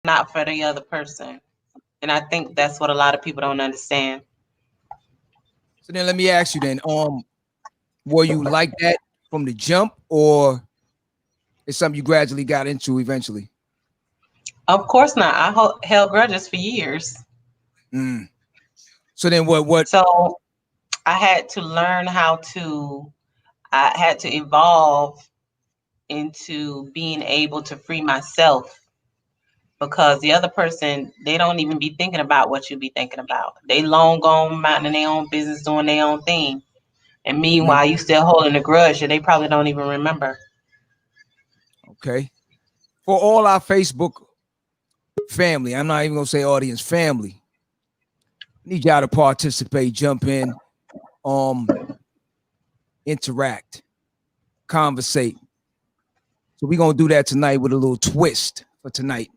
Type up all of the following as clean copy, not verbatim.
not for the other person. And I think that's what a lot of people don't understand. So then let me ask you then, were you like that from the jump, or it's something you gradually got into eventually? Of course not. I held grudges for years. Mm. So then what So I had to learn how to, I had to evolve into being able to free myself, because the other person, they don't even be thinking about what you be thinking about. They long gone minding their own business, doing their own thing. And Mhm. meanwhile, you still holding a grudge that they probably don't even remember. Okay. For all our Facebook family, I'm not even gonna say audience, family. I need y'all to participate, jump in, um, interact, conversate. So we're gonna do that tonight with a little twist for tonight.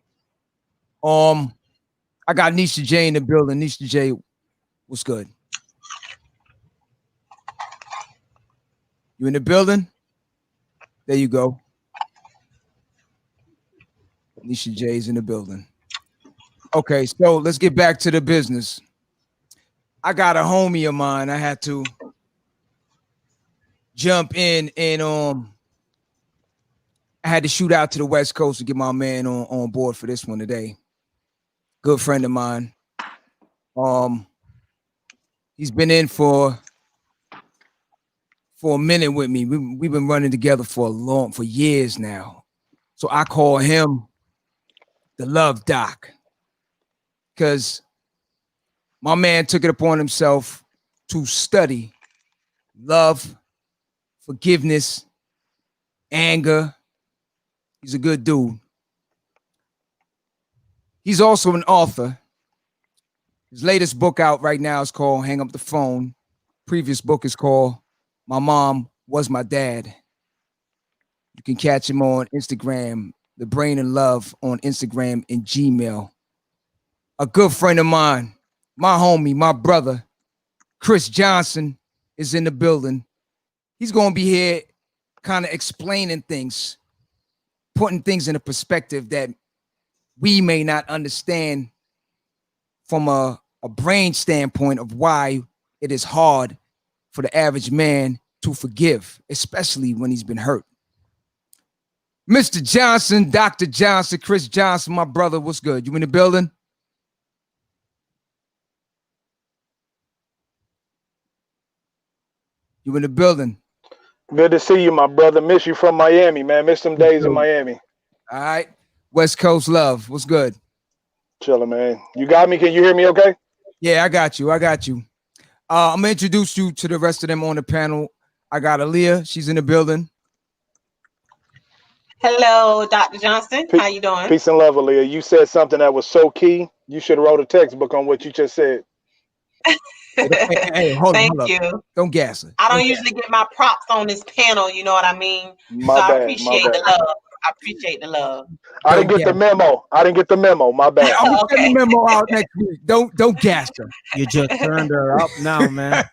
Um, I got Nisha J in the building. Nisha J, what's good? You in the building? There you go. Nisha J is in the building. Okay, so let's get back to the business. I got a homie of mine. I had to jump in and I had to shoot out to the West Coast to get my man on board for this one today. Good friend of mine. Um, he's been in for a minute with me. We've been running together for years now. So I call him the Love Doc, because my man took it upon himself to study love, forgiveness, anger. He's a good dude. He's also an author. His latest book out right now is called Hang Up the Phone. Previous book is called My Mom Was My Dad. You can catch him on Instagram, The Brain and Love on Instagram and Gmail. A good friend of mine, my homie, my brother, Chris Johnson, is in the building. He's going to be here kind of explaining things, putting things in a perspective that we may not understand from a brain standpoint of why it is hard for the average man to forgive, especially when he's been hurt. Mr. Johnson, Dr. Johnson, Chris Johnson, my brother, what's good? You in the building? You in the building? Good to see you, my brother. Miss you from Miami, man. Miss some days in Miami. All right. West Coast love. What's good? Chilling, man. You got me? Can you hear me okay? Yeah, I got you. I'm going to introduce you to the rest of them on the panel. I got Aaliyah. She's in the building. Hello, Dr. Johnson. How you doing? Peace and love, Aaliyah. You said something that was so key. You should have wrote a textbook on what you just said. Hey, hold Thank up. you. Don't gas her. I don't usually get my props on this panel, you know what I mean? My So I bad. appreciate the love. I appreciate the love. I didn't get the memo. My bad. I'm gonna Okay. send the memo out next week. Don't gas her. You just turned her up now, man.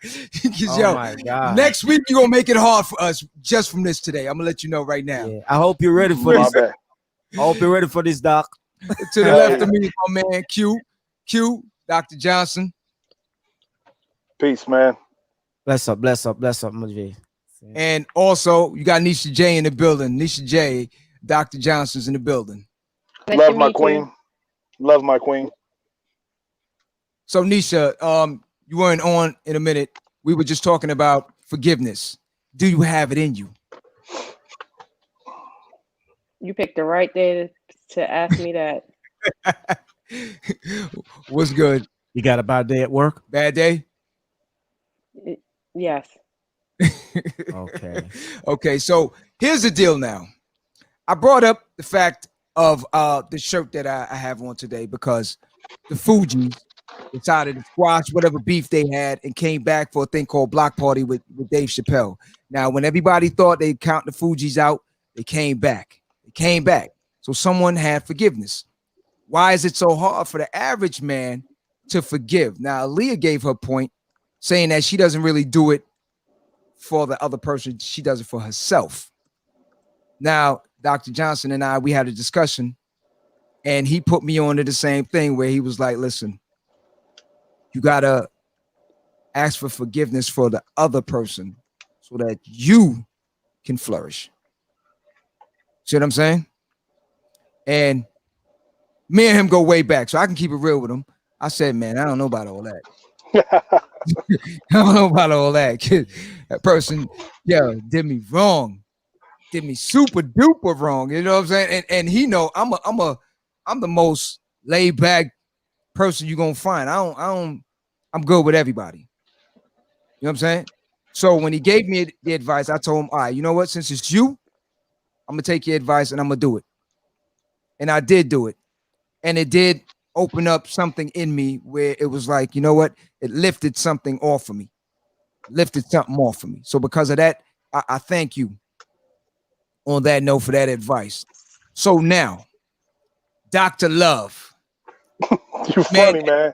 Oh my God. Next week you're gonna make it hard for us just from this today. I'm gonna let you know right now. Yeah, I hope you're ready for this. Bad. I hope you're ready for this, Doc. To the left of me, my man Q, Dr. Johnson. Peace, man. Bless up, my J. And also you got Nisha J in the building. Nisha J, Dr. Johnson's in the building. Love my queen. Love my queen. So Nisha, you weren't on in a minute. We were just talking about forgiveness. Do you have it in you? You picked the right day to ask me that. What's good? You got a bad day at work? Bad day? Yes. Okay. Okay, so here's the deal now. I brought up the fact of the shirt that I have on today because the Fugees decided to squash whatever beef they had and came back for a thing called Block Party with Dave Chappelle. Now, when everybody thought they'd count the Fugees out, they came back. So someone had forgiveness. Why is it so hard for the average man to forgive? Now, Aaliyah gave her point, saying that she doesn't really do it for the other person. She does it for herself. Now, Dr. Johnson and I, we had a discussion And he put me on to the same thing where he was like, listen, you gotta ask for forgiveness for the other person so that you can flourish. See what I'm saying? And me and him go way back, so I can keep it real with him. I said, man, I don't know about all that. I don't know about all that. That person, did me wrong. Did me super duper wrong. You know what I'm saying? And he know I'm the most laid back person you're gonna find. I'm good with everybody. You know what I'm saying? So when he gave me the advice, I told him, all right, you know what? Since it's you, I'm gonna take your advice and I'm gonna do it. And I did do it. And it did open up something in me where it was like, you know what? It lifted something off of me. Lifted something off of me. So because of that, I thank you on that note for that advice. So now, Dr. Love. You funny, man.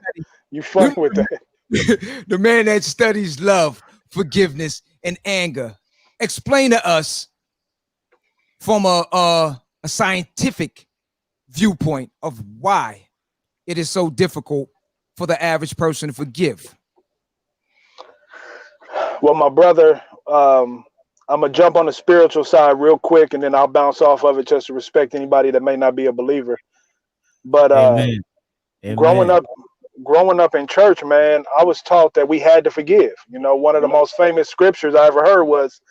You funny with that. The man that studies love, forgiveness, and anger. Explain to us from a scientific viewpoint of why it is so difficult for the average person to forgive. Well, my brother, I'm gonna jump on the spiritual side real quick, and then I'll bounce off of it just to respect anybody that may not be a believer. But Amen. growing up in church, man, I was taught that we had to forgive. You know, one of the most famous scriptures I ever heard was,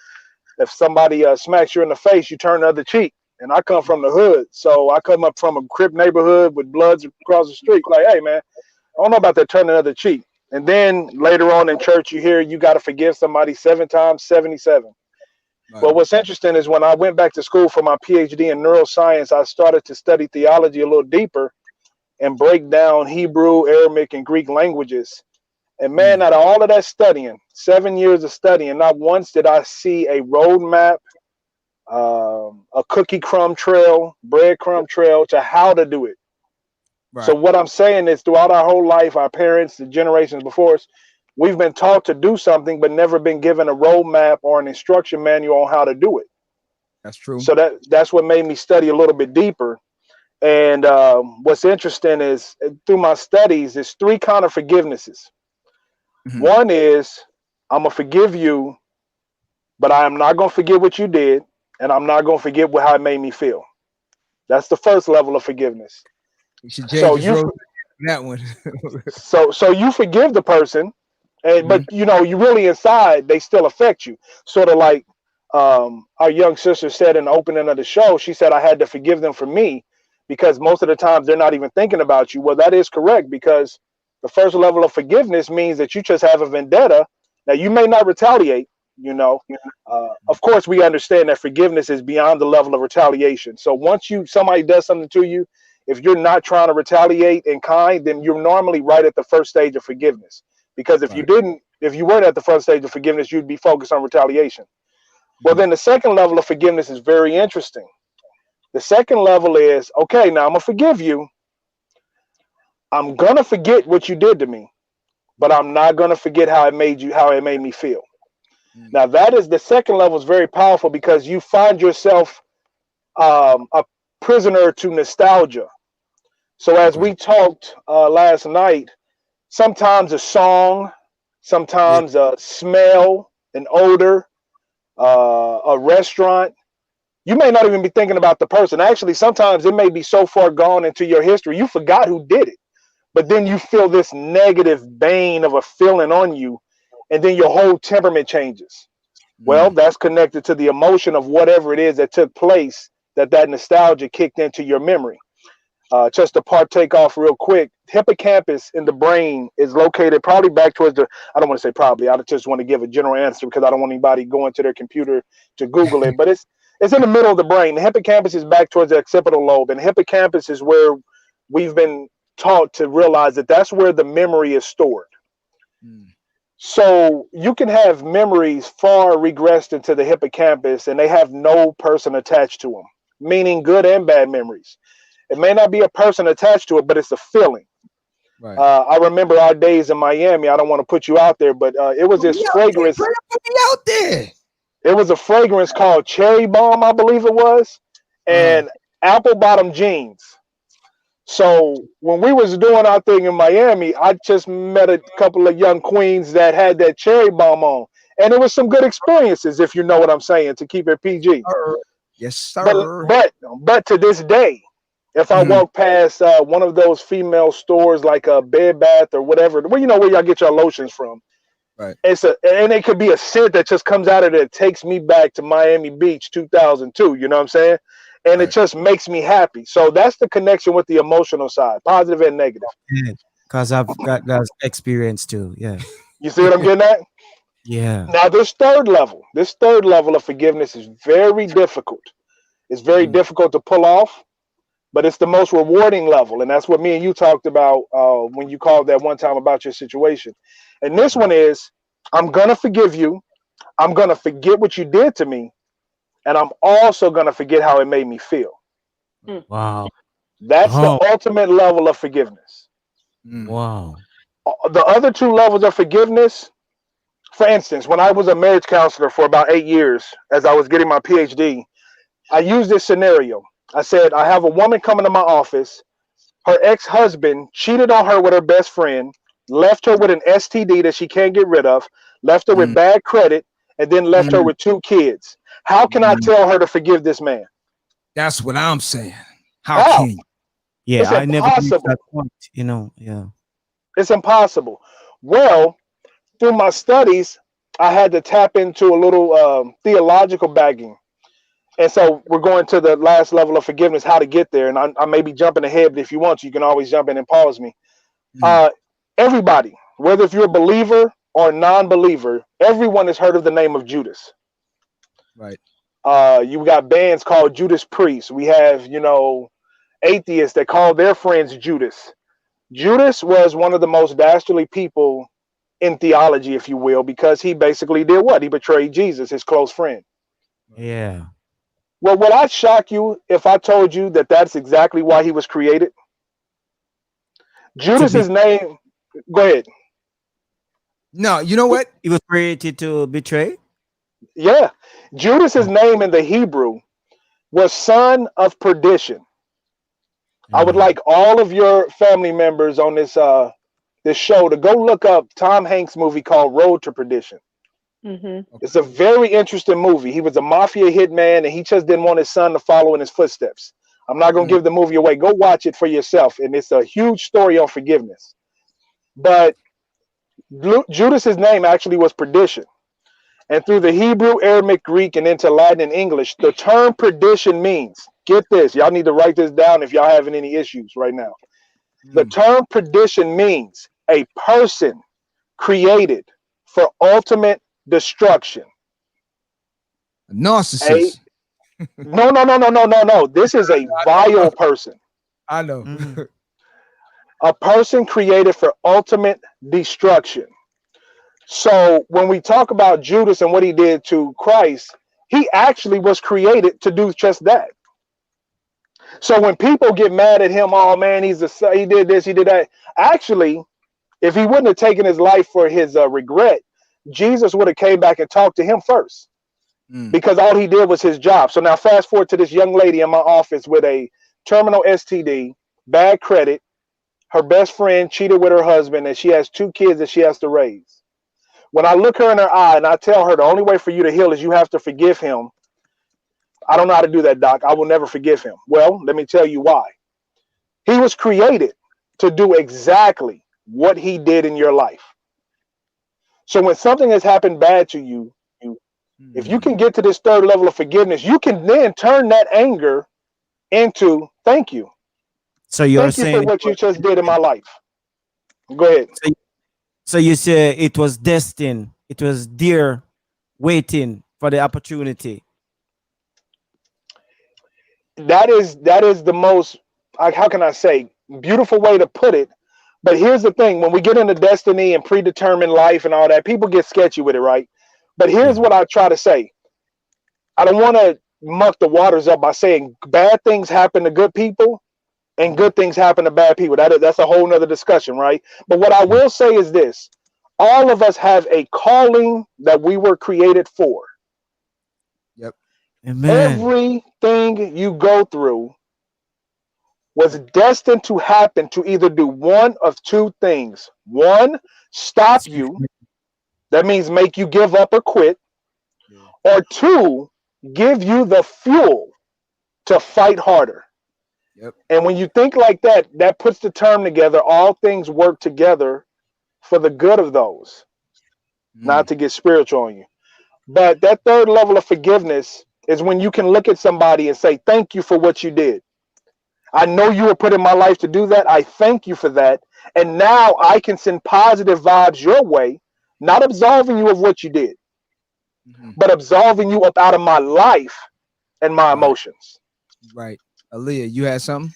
if somebody smacks you in the face, you turn the other cheek. And I come from the hood, so I come up from a Crip neighborhood with bloods across the street. Like, hey, man, I don't know about that turn the other cheek. And then later on in church, you hear you got to forgive somebody 7 times 77. Right. Well, what's interesting is when I went back to school for my PhD in neuroscience, I started to study theology a little deeper and break down Hebrew, Aramaic, and Greek languages. And man, out of all of that studying, 7 years of studying, not once did I see a roadmap, a cookie crumb trail, breadcrumb trail to how to do it. Right. So what I'm saying is, throughout our whole life, our parents, the generations before us, we've been taught to do something, but never been given a roadmap or an instruction manual on how to do it. That's true. So that's what made me study a little bit deeper. And what's interesting is, through my studies, there's 3 kind of forgivenesses. Mm-hmm. One is, I'm gonna forgive you, but I am not gonna forget what you did, and I'm not gonna forget how it made me feel. That's the first level of forgiveness. So that one. so you forgive the person, and but you know, you really inside they still affect you. Sort of like our young sister said in the opening of the show. She said, I had to forgive them for me, because most of the times they're not even thinking about you. Well, that is correct, because the first level of forgiveness means that you just have a vendetta. Now, you may not retaliate, you know. Of course, we understand that forgiveness is beyond the level of retaliation. So once somebody does something to you, if you're not trying to retaliate in kind, then you're normally right at the first stage of forgiveness. Because if you weren't at the first stage of forgiveness, you'd be focused on retaliation. Well, then the second level of forgiveness is very interesting. The second level is, okay, now I'm going to forgive you. I'm going to forget what you did to me, but I'm not going to forget how it made me feel. Now, that is the second level is very powerful, because you find yourself a prisoner to nostalgia. So as we talked last night, sometimes a song, sometimes a smell, an odor, a restaurant, you may not even be thinking about the person. Actually, sometimes it may be so far gone into your history, you forgot who did it. But then you feel this negative bane of a feeling on you, and then your whole temperament changes. Well, that's connected to the emotion of whatever it is that took place, that nostalgia kicked into your memory. Just to partake off real quick, hippocampus in the brain is located probably back towards I don't want to say probably, I just want to give a general answer because I don't want anybody going to their computer to Google it, but it's in the middle of the brain. The hippocampus is back towards the occipital lobe, and hippocampus is where we've been taught to realize that that's where the memory is stored. So you can have memories far regressed into the hippocampus, and they have no person attached to them, meaning good and bad memories. It may not be a person attached to it, but it's a feeling. Right. I remember our days in Miami. I don't want to put you out there, but it was this fragrance. Put me out there. It was a fragrance called Cherry Bomb, I believe it was, and apple bottom jeans. So when we was doing our thing in Miami, I just met a couple of young queens that had that cherry bomb on, and it was some good experiences, if you know what I'm saying, to keep it PG. Yes, But sir. but but to this day, if I Mhm. walk past one of those female stores like a Bed Bath or whatever, where you know where y'all get your lotions from, Right. and it could be a scent that just comes out of it that takes me back to Miami Beach 2002. You know what I'm saying? And it Right. just makes me happy. So that's the connection with the emotional side, positive and negative. Yeah, because I've got that experience too. Yeah. You see what I'm getting at? Yeah. Now this third level of forgiveness is very difficult. It's very Mhm. difficult to pull off, but it's the most rewarding level, and that's what me and you talked about when you called that one time about your situation. And this Right. one is, I'm gonna forgive you. I'm gonna forget what you did to me, and I'm also gonna forget how it made me feel. Mm. Wow. That's the Oh, ultimate level of forgiveness. Mm. wow. The other two levels of forgiveness, for instance, when I was a marriage counselor for about 8 years, as I was getting my PhD, I used this scenario. I said, I have a woman coming to my office. Her ex-husband cheated on her with her best friend, left her with an STD that she can't get rid of, left her with Mm. bad credit, and then left her Mm. with two kids. How can I Mm. tell her to forgive this man? That's what I'm saying. How How? can you? Yeah, It's I never reached that impossible. point, you know. Yeah. It's impossible. Well, through my studies, I had to tap into a little theological bagging. And so we're going to the last level of forgiveness, how to get there. And I may be jumping ahead, but if you want to, you can always jump in and pause me. Mm. Uh, Everybody, whether if you're a believer or a non-believer, everyone has heard of the name of Judas. Right. You got bands called Judas Priest. We have, atheists that call their friends Judas. Judas was one of the most dastardly people in theology, if you will, because he basically did what? He betrayed Jesus, his close friend. Right. Yeah. Well, would I shock you if I told you that that's exactly why he was created? To be Judas's name, go ahead. No, you know what? He was created to betray. Yeah. Judas's Oh, name in the Hebrew was son of perdition. I would yeah. like all of your family members on this show to go look up Tom Hanks' movie called Road to Perdition. Mm-hmm. It's a very interesting movie. He was a mafia hitman and he just didn't want his son to follow in his footsteps. I'm not going to Mm. give the movie away. Go watch it for yourself. And it's a huge story on forgiveness. But Judas's name actually was perdition. And through the Hebrew, Aramaic, Greek, and into Latin and English, the term perdition means, get this, y'all need to write this down if y'all having any issues right now. The Mm. term perdition means a person created for ultimate destruction. A A narcissist. no, no, no, no, no, no, no. This is a vile person. I know. Mm. A person created for ultimate destruction. So when we talk about Judas and what he did to Christ, he actually was created to do just that. So when people get mad at him, oh man, he did this, he did that. Actually, if he wouldn't have taken his life for his regret, Jesus would have came back and talked to him first Mm. because all he did was his job. So now fast forward to this young lady in my office with a terminal STD, bad credit. Her best friend cheated with her husband, and she has two kids that she has to raise. When I look her in her eye and I tell her the only way for you to heal is you have to forgive him, I don't know how to do that, Doc. I will never forgive him. Well, let me tell you why. He was created to do exactly what he did in your life. So when something has happened bad to you, if you Mm. can get to this third level of forgiveness, you can then turn that anger into thank you. So you're Thank you for saying it what you was, just did in my life. Go ahead. so, so you say it was destined. It was dear waiting for the opportunity. That is the most, how can I say, beautiful way to put it. But here's the thing: when we get into destiny and predetermined life and all that, people get sketchy with it, right? But here's Yeah. what I try to say: I don't want to muck the waters up by saying bad things happen to good people and good things happen to bad people. That's a whole nother discussion, right? But what I Yeah. will say is this: all of us have a calling that we were created for. Yep. Amen. Everything you go through was destined to happen to either do one of two things. One, stop you. That means make you give up or quit. Yeah. Or two, give you the fuel to fight harder. Yep. And when you think like that, that puts the term together. All things work together for the good of those. Not to get spiritual on you. But that third level of forgiveness is when you can look at somebody and say, thank you for what you did. I know you were put in my life to do that. I thank you for that. And now I can send positive vibes your way, not absolving you of what you did, but absolving you up out of my life and my emotions. Right. Aaliyah, you had something?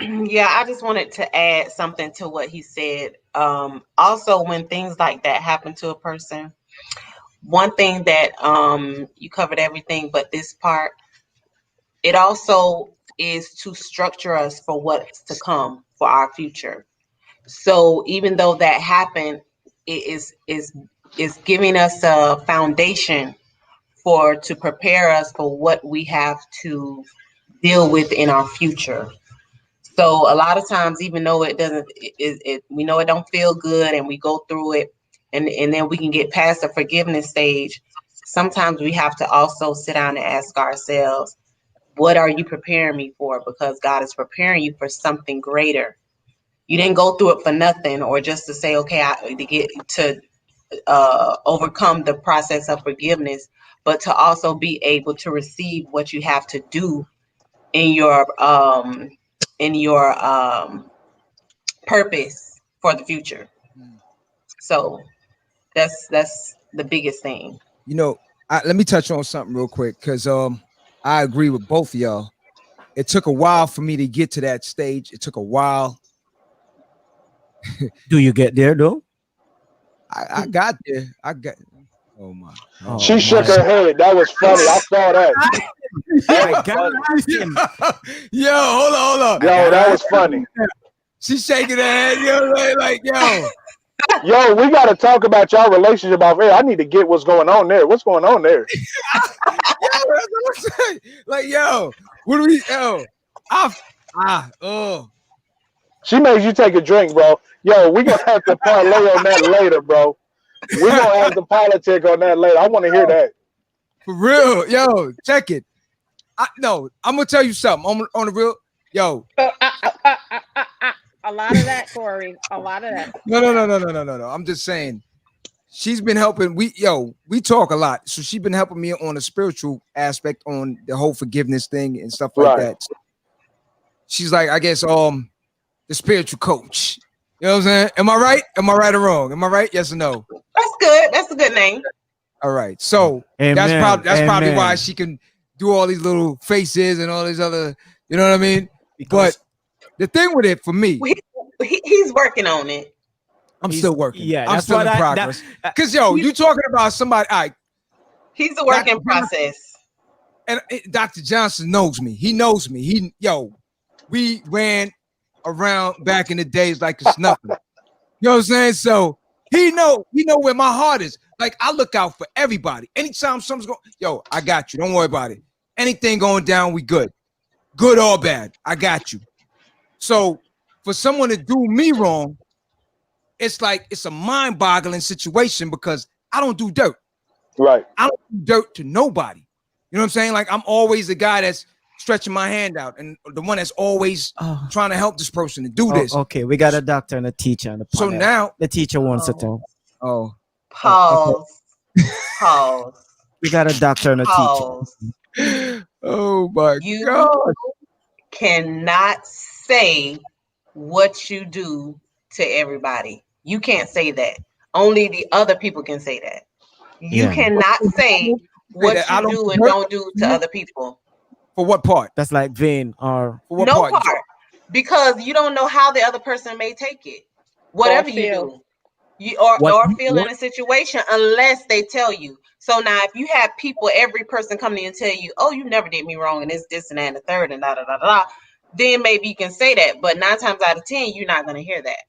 Yeah, I just wanted to add something to what he said. Also, when things like that happen to a person, one thing that you covered everything but this part, it also is to structure us for what's to come for our future. So even though that happened, it is giving us a foundation to prepare us for what we have to deal with in our future. So a lot of times, even though it doesn't, we know it don't feel good, and we go through it, and then we can get past the forgiveness stage. Sometimes we have to also sit down and ask ourselves, what are you preparing me for? Because God is preparing you for something greater. You didn't go through it for nothing, or just to say, okay, to get to overcome the process of forgiveness, but to also be able to receive what you have to do in your purpose for the future. So that's the biggest thing. You know, let me touch on something real quick, because I agree with both of y'all. It took a while for me to get to that stage. It took a while. Do you get there though? I got there. I got. Oh my. Oh She shook my. her head. That was funny. I saw that. I gotta ask him. Yo, hold on. Yo, that was funny. She's shaking her head. Yo, like yo. Yo, we got to talk about y'all relationship off air. I need to get what's going on there. What's going on there? Like, yo, what do we, yo, oh. She made you take a drink, bro. Yo, we going to have to parlay on that later, bro. We going to have to politic on that later. I want to hear that. For real. Yo, check it. No, I'm going to tell you something on the real. Yo. A lot of that, Corey. A lot of that. No. I'm just saying. She's been helping. We talk a lot. So she's been helping me on the spiritual aspect, on the whole forgiveness thing and stuff like that. She's like, I guess, the spiritual coach. You know what I'm saying? Am I right? Am I right or wrong? Am I right? Yes or no? That's good. That's a good name. All right. So Amen. that's probably why she can do all these little faces and all these other, you know what I mean? But the thing with it for me, he's working on it. I'm still working. Yeah, I'm still in progress. Because you talking about somebody. He's a work in process. And Dr. Johnson knows me. He knows me. We ran around back in the days like it's nothing. You know what I'm saying? So he know where my heart is. Like, I look out for everybody. Anytime something's going, I got you. Don't worry about it. Anything going down, we good. Good or bad, I got you. So for someone to do me wrong, it's like it's a mind-boggling situation, because I don't do dirt. Right. I don't do dirt to nobody. You know what I'm saying? Like, I'm always the guy that's stretching my hand out and the one that's always trying to help this person to do this. Okay, we got a doctor and a teacher on the panel. So now the teacher wants to talk. Pause. Pause. We got a doctor and a teacher. Oh my God. Cannot say what you do to everybody. You can't say that. Only the other people can say that. You cannot say what you do and don't do to other people. For what part? That's like vain or for what part? Because you don't know how the other person may take it. Whatever you do. Or feel in a situation, unless they tell you. So now if you have people, every person coming in and tell you, oh, you never did me wrong, and it's this and that and the third and then maybe you can say that. But 9 times out of 10, you're not going to hear that.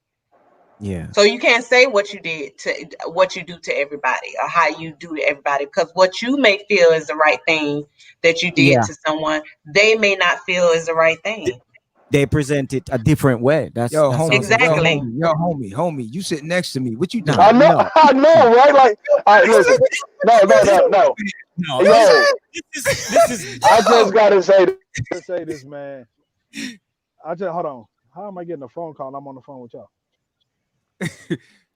Yeah. So you can't say what you did to what you do to everybody or how you do to everybody, because what you may feel is the right thing that you did Yeah. to someone, they may not feel is the right thing. They present it a different way. Yo, That's homie, also yo, true. Exactly. homie, yo, homie, you sitting next to me. What you No, doing? I know, no, I know, right? Like, all right, listen, no, no, no, no, no. yo, This is I Yo, just gotta say this, man. I just hold on. How am I getting a phone call? And I'm on the phone with y'all.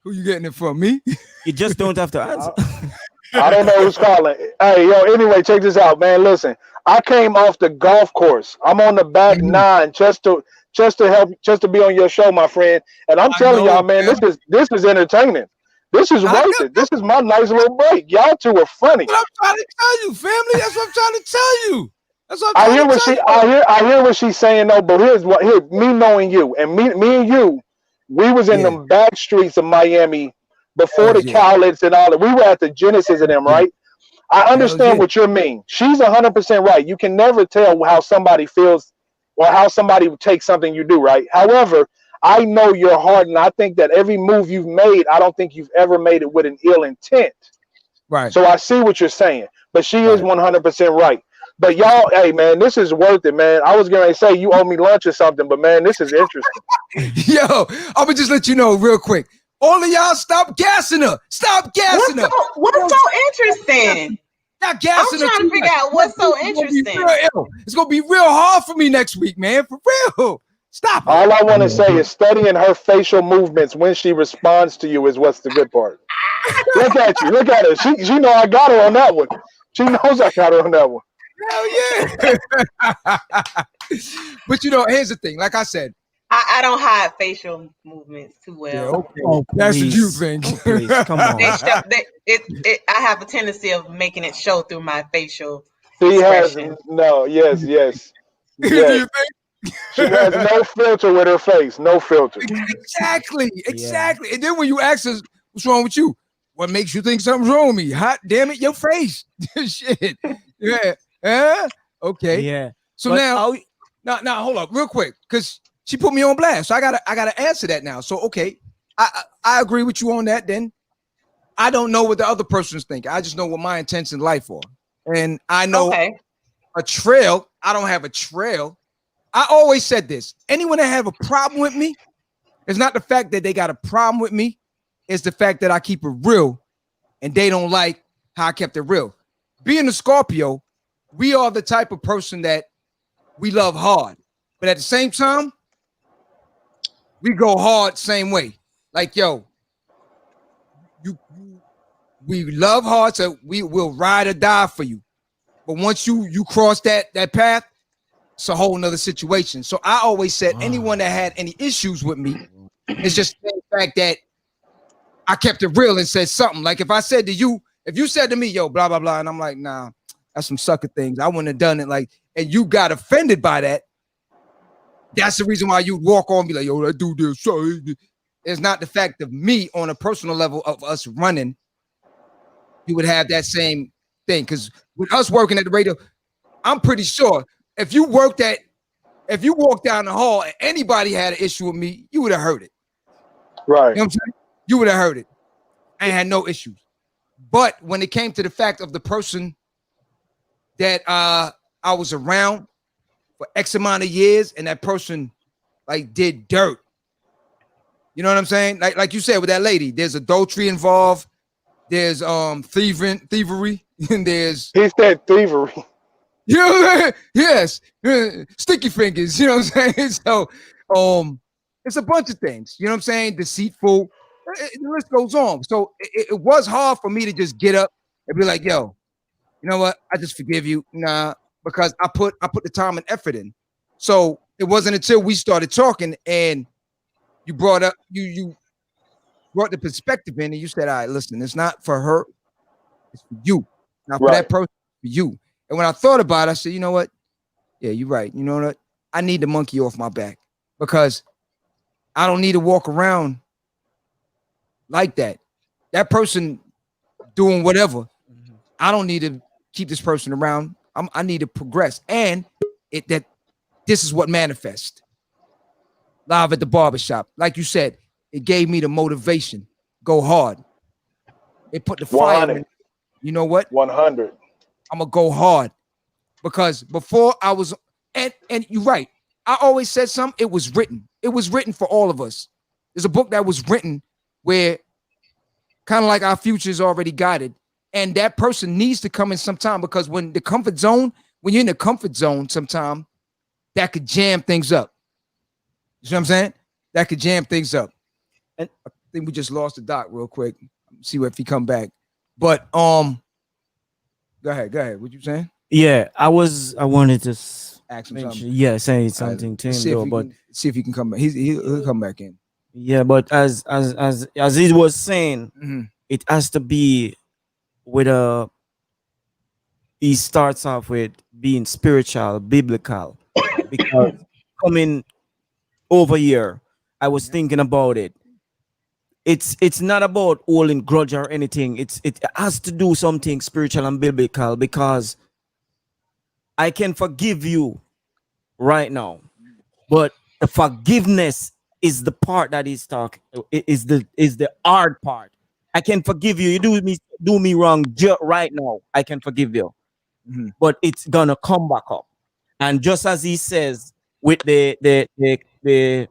who you getting it from? Me? you just don't have to I, answer. I don't know who's calling. Hey, yo, anyway, check this out, man. Listen, I came off the golf course. I'm on the back Mhm. nine just to be on your show, my friend. And I'm I telling know, y'all, man, man. this is entertaining. This is I know. worth it. This is my nice little break. Y'all two are funny. What I'm trying to tell you, family. That's what I'm trying to tell you. That's what I'm I trying hear to what tell she you. I hear what she's saying though, but here me knowing you and me and you, we was in Yeah. them back streets of Miami before Hell the yeah. Cowlets and all that. We were at the Genesis of them, Yeah. right? I Hell understand yeah. what you mean. She's 100% right. You can never tell how somebody feels or how somebody would take something you do, right? However, I know your heart, and I think that every move you've made, I don't think you've ever made it with an ill intent. Right. So I see what you're saying, but she is Right. 100% right. But y'all, hey man, this is worth it, man. I was gonna say you owe me lunch or something, but man, this is interesting. Yo, I'm gonna just let you know real quick. All of y'all, stop gassing her. Stop gassing her. What's so interesting? Not I'm gassing her trying to too figure much. out what's so It's gonna be interesting. real ill. It's gonna be real hard for me next week, man. For real. Stop it. All I want to say is studying her facial movements when she responds to you is what's the good part. Look at you, look at her. She know I got her on that one. She knows I got her on that one. Hell yeah. But you know, here's the thing. Like I said, I don't hide facial movements too yeah, well. okay. Oh, That's what you please. think. Oh, please. Come on. I have a tendency of making it show through my facial She has expression. no, yes, yes, Do yes. you think? She has no filter with her face, no filter. Exactly, Yeah. exactly. And then when you ask us, what's wrong with you? What makes you think something's wrong with me? Hot damn it, your face. Shit. Yeah. Okay. Yeah. So But now, hold up, real quick, because she put me on blast. So I gotta answer that now. So okay, I agree with you on that. Then I don't know what the other person's thinking. I just know what my intents in life are, and I know Okay. a trail. I don't have a trail. I always said this: anyone that have a problem with me, it's not the fact that they got a problem with me. It's the fact that I keep it real, and they don't like how I kept it real. Being a Scorpio, we are the type of person that we love hard, but at the same time, we go hard same way. Like, yo, we love hard, so we will ride or die for you. But once you cross that path, it's a whole nother situation. So I always said anyone that had any issues with me, it's just the fact that I kept it real and said something. Like if I said to you, if you said to me, yo, blah, blah, blah, and I'm like, nah, that's some sucker things. I wouldn't have done it. Like, and you got offended by that. That's the reason why you walk on me like, yo, that dude did sorry. It's not the fact of me on a personal level of us running. You would have that same thing. Because with us working at the radio, I'm pretty sure if you walk down the hall and anybody had an issue with me, you would have heard it. Right. You know what I'm saying? You would have heard it. I had no issues. But when it came to the fact of the person that I was around for X amount of years, and that person like did dirt. You know what I'm saying? Like you said with that lady, there's adultery involved, there's thievery, and there's He said thievery. you know, yes, sticky fingers, you know what I'm saying? So it's a bunch of things, you know what I'm saying? Deceitful. The list goes on. So it was hard for me to just get up and be like, yo, you know what? I just forgive you. Nah, because I put the time and effort in. So it wasn't until we started talking and you brought up you brought the perspective in and you said, all right, listen, it's not for her, it's for you. Not for Right. that person, for you. And when I thought about it, I said, you know what? Yeah, you're right. You know what? I need the monkey off my back because I don't need to walk around like that. That person doing whatever. I don't need to keep this person around. I need to progress. And that this is what manifests. Live at the barbershop. Like you said, it gave me the motivation. Go hard. It put the fire in. 100. You know what? 100. I'm gonna go hard. Because before I was, and you're right. I always said something. It was written. It was written for all of us. There's a book that was written where kind of like our future is already guided. And that person needs to come in sometime, because when you're in the comfort zone sometime, that could jam things up. You know what I'm saying? That could jam things up. And I think we just lost the doc real quick. See if he come back. But go ahead. What you saying? Yeah, I wanted to Ask him something. yeah, say something to him though, but see if he can come back. He'll come back in. Yeah, but as he was saying, it has to be with he starts off with being spiritual, biblical, because coming over here, I was thinking about it. It's not about holding grudge or anything. It has to do something spiritual and biblical, because I can forgive you right now, but the forgiveness is the part that is the hard part. I can forgive you. You do me wrong right now. I can forgive you, but it's gonna come back up. And just as he says, with the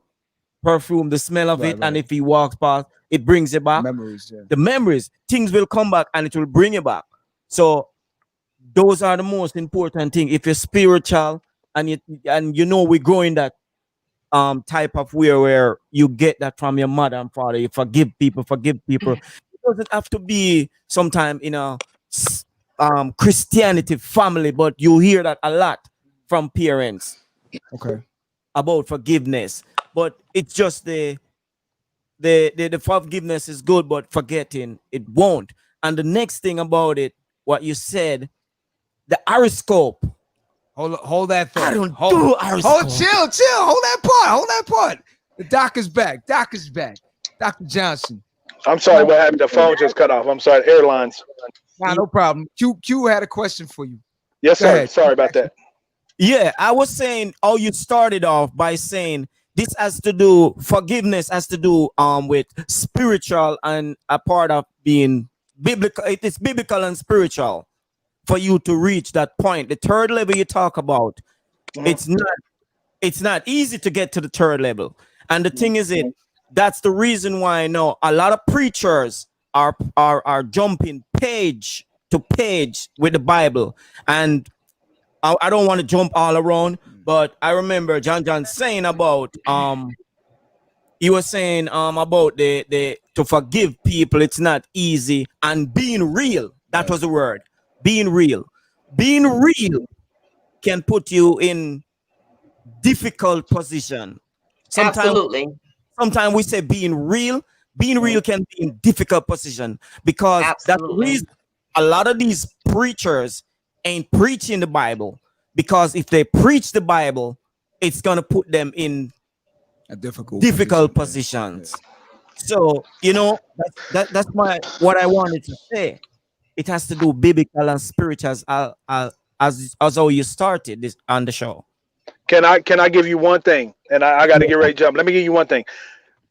perfume, the smell of it, and if he walks past, it brings it back. Memories, yeah. The memories, things will come back, and it will bring it back. So those are the most important thing. If you're spiritual and you know we grow in that type of way where you get that from your mother and father, you forgive people. It doesn't have to be sometime in a Christianity family, but you hear that a lot from parents. Okay. About forgiveness, but it's just the forgiveness is good, but forgetting it won't. And the next thing about it, what you said, the horoscope. Hold that thought. I don't do horoscope. Chill. Hold that part. The doc is back. Dr. Johnson. I'm sorry, what happened? The phone just cut off. I'm sorry, airlines. Nah, no problem. Q had a question for you. Yes, sir. Sorry about that. Yeah, I was saying, you started off by saying this has to do, forgiveness has to do with spiritual and a part of being biblical. It is biblical and spiritual for you to reach that point. The third level you talk about, it's not easy to get to the third level. And the thing is, that's the reason why I know a lot of preachers are jumping page to page with the Bible. And I don't want to jump all around, but I remember John saying about he was saying about the to forgive people, it's not easy, and being real. That was the word. Being real can put you in difficult position. Absolutely. Sometimes we say being real can be in difficult position, because that's the reason a lot of these preachers ain't preaching the Bible, because if they preach the Bible, it's gonna put them in a difficult positions. So that's what I wanted to say. It has to do biblical and spiritual, as how you started this on the show. Can I give you one thing? And I got to get ready to jump. Let me give you one thing.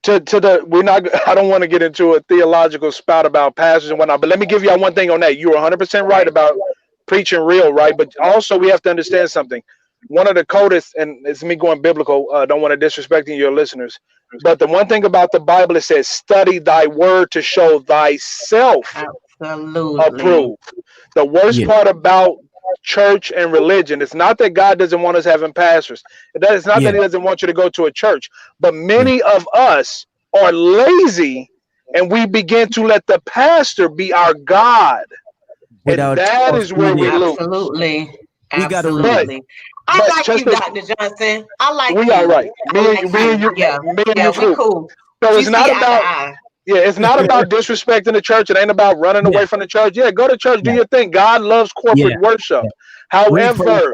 I don't want to get into a theological spout about pastors and whatnot, but let me give you one thing on that. You're 100% right about preaching real, right? But also we have to understand something. One of the coldest, and it's me going biblical, don't want to disrespect your listeners, but the one thing about the Bible, it says, study thy word to show thyself approved. The worst part about church and religion, it's not that God doesn't want us having pastors. It's not that he doesn't want you to go to a church, but many of us are lazy and we begin to let the pastor be our God. And that is where we lose. Absolutely. I like you, Dr. Johnson. I like you. We are right. Me and you. Yeah, we cool. So it's not about it's not about disrespecting the church. It ain't about running away from the church. Yeah, go to church, do your thing. God loves corporate worship. However,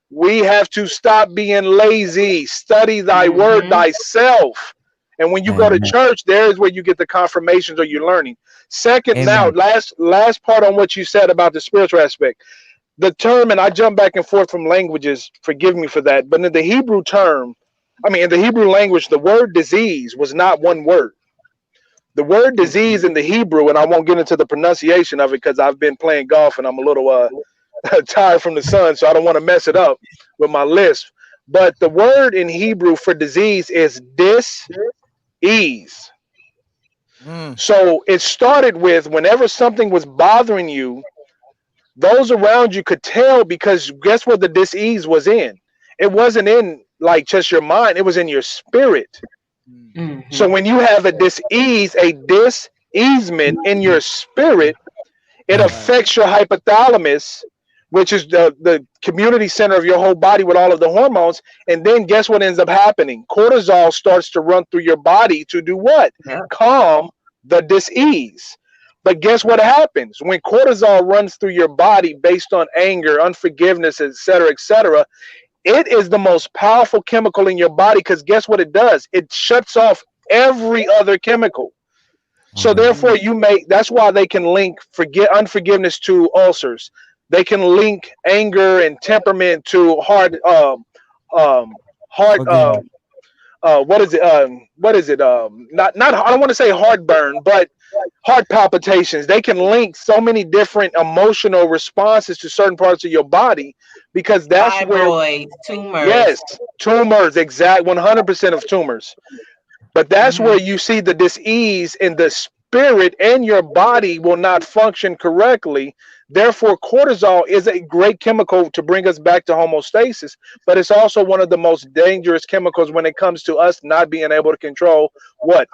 we have to stop being lazy. Study thy word thyself. And when you go to church, there is where you get the confirmations or you're learning. Second, now, last part on what you said about the spiritual aspect. The term, and I jump back and forth from languages, forgive me for that, but in the Hebrew term, in the Hebrew language, the word disease was not one word. The word disease in the Hebrew, and I won't get into the pronunciation of it because I've been playing golf and I'm a little tired from the sun, so I don't want to mess it up with my list. But the word in Hebrew for disease is dis-ease. So it started with whenever something was bothering you, those around you could tell, because guess what the dis-ease was in? It wasn't in like just your mind, it was in your spirit. So when you have a dis-ease, a dis-easement in your spirit, it affects your hypothalamus, which is the community center of your whole body with all of the hormones. And then guess what ends up happening? Cortisol starts to run through your body to do what? Calm the dis-ease. But guess what happens? When cortisol runs through your body based on anger, unforgiveness, etc., it is the most powerful chemical in your body, because guess what it does? It shuts off every other chemical. So therefore, that's why they can link unforgiveness to ulcers. They can link anger and temperament to heart. What is it? Not. I don't want to say heartburn, but heart palpitations. They can link so many different emotional responses to certain parts of your body, because that's fibroids, tumors. Yes, tumors. Exact 100% of tumors. But that's where you see the dis-ease in the spirit, and your body will not function correctly. Therefore, cortisol is a great chemical to bring us back to homeostasis, but it's also one of the most dangerous chemicals when it comes to us not being able to control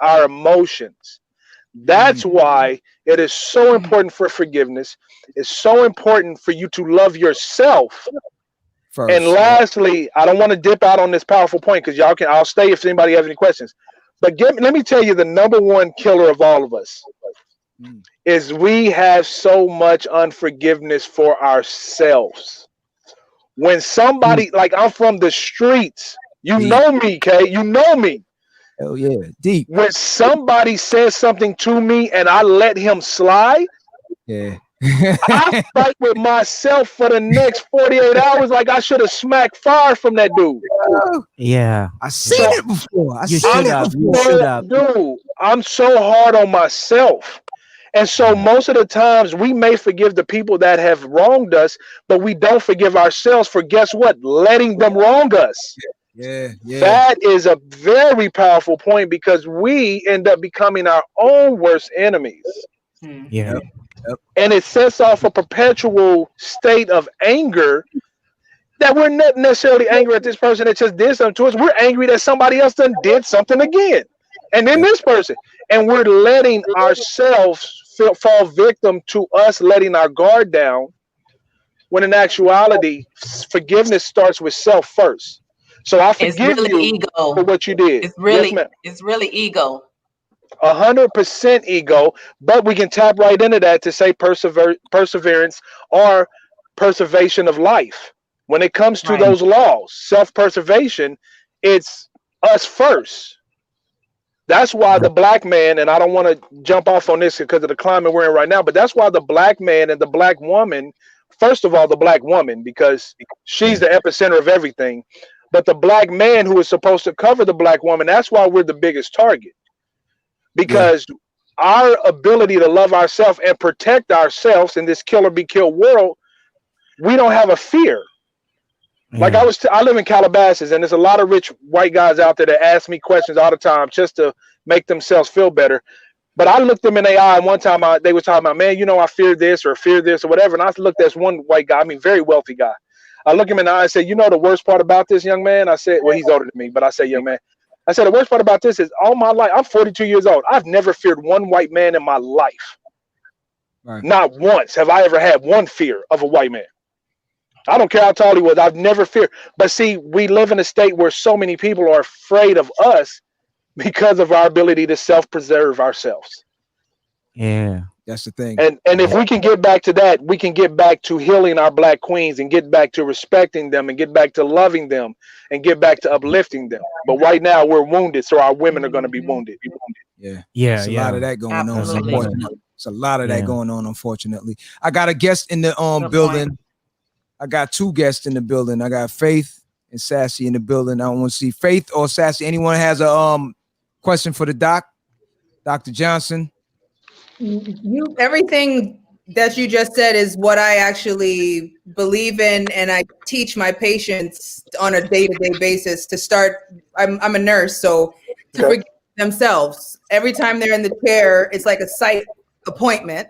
our emotions. That's why it is so important for forgiveness. It's so important for you to love yourself. First, and lastly, I don't want to dip out on this powerful point, because I'll stay if anybody has any questions. But let me tell you, the number one killer of all of us is we have so much unforgiveness for ourselves. When somebody, like, I'm from the streets, know me, Kay, you know me. Oh yeah, deep. When somebody says something to me and I let him slide, I fight with myself for the next 48 hours like I should have smacked fire from that dude. Yeah. I seen it before. You should have. Dude, I'm so hard on myself. And so most of the times we may forgive the people that have wronged us, but we don't forgive ourselves for, guess what? Letting them wrong us. Yeah. That is a very powerful point, because we end up becoming our own worst enemies. Yeah. And it sets off a perpetual state of anger, that we're not necessarily angry at this person that just did something to us. We're angry that somebody else done did something again. And then this person. And we're letting ourselves fall victim to us letting our guard down, when in actuality, forgiveness starts with self first. So I forgive you for what you did. It's really ego. 100% ego, but we can tap right into that to say perseverance or preservation of life. When it comes to those laws, self-preservation, it's us first. That's why the black man, and I don't want to jump off on this because of the climate we're in right now, but that's why the black man and the black woman, first of all, the black woman, because she's the epicenter of everything, but the black man who is supposed to cover the black woman, that's why we're the biggest target. Because our ability to love ourselves and protect ourselves in this kill or be killed world, we don't have a fear. Like I live in Calabasas, and there's a lot of rich white guys out there that ask me questions all the time just to make themselves feel better. But I looked them in the eye, and one time they were talking about, man, I fear this or whatever. And I looked at one white guy, very wealthy guy. I looked him in the eye and said, the worst part about this, young man? I said, well, he's older than me, but I said, young man. I said, the worst part about this is all my life, I'm 42 years old. I've never feared one white man in my life. Not once have I ever had one fear of a white man. I don't care how tall he was. I've never feared. But see, we live in a state where so many people are afraid of us because of our ability to self-preserve ourselves. Yeah, that's the thing. And if we can get back to that, we can get back to healing our black queens and get back to respecting them and get back to loving them and get back to uplifting them. But right now we're wounded, so our women are going to be wounded. Yeah. There's a lot of that going on. Unfortunately. It's a lot of that going on, unfortunately. I got a guest in the building. I got two guests in the building. I got Faith and Sassy in the building. I want to see Faith or Sassy. Anyone has a question for the doc? Dr. Johnson. You everything that you just said is what I actually believe in, and I teach my patients on a day-to-day basis to start. I'm a nurse, so to Okay. forgive themselves every time they're in the chair, it's like a site appointment,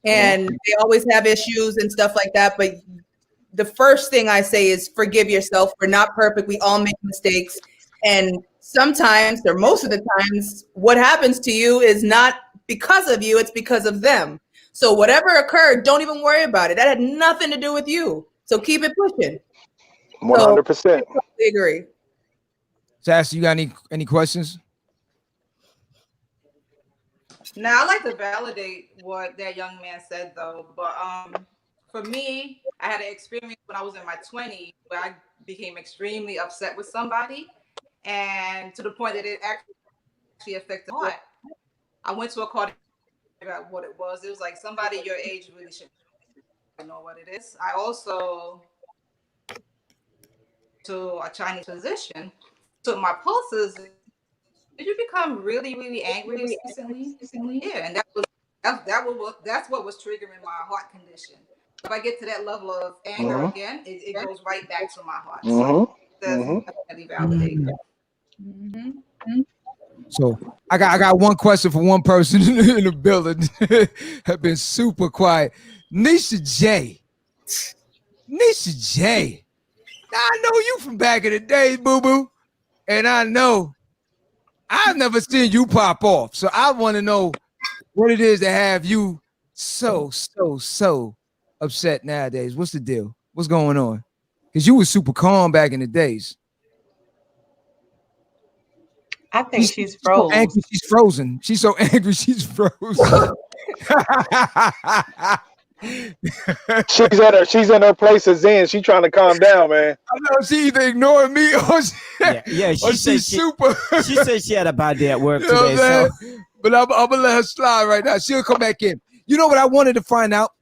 and they always have issues and stuff like that. But the first thing I say is forgive yourself. We're not perfect. We all make mistakes, and sometimes, or most of the times, what happens to you is not because of you, it's because of them. So whatever occurred, don't even worry about it. That had nothing to do with you. So keep it pushing. 100%. I agree. Sassy, you got any questions? Now, I like to validate what that young man said, though. But for me, I had an experience when I was in my 20s where I became extremely upset with somebody, and to the point that it actually affected my heart. I went to a call to figure out what it was. It was like somebody your age really should know what it is. I also to a Chinese physician, took my pulses. Did you become really, really angry recently? Yeah, and that's what was triggering my heart condition. If I get to that level of anger again, it goes right back to my heart. So that's definitely validated. So I got one question for one person in the building. Have been super quiet. Nisha J. Nisha J. Now, I know you from back in the day, boo boo, and I know I've never seen you pop off. So I want to know what it is to have you so upset nowadays. What's the deal? What's going on? Because you were super calm back in the days. I think she's so frozen. angry, she's frozen. She's so angry, she's frozen. She's in her place of zen. She's trying to calm down, man. I know she either ignoring me or she's super. She said she had a bad day at work You know today. what I'm So saying? But I'm gonna let her slide right now. She'll come back in. You know what I wanted to find out?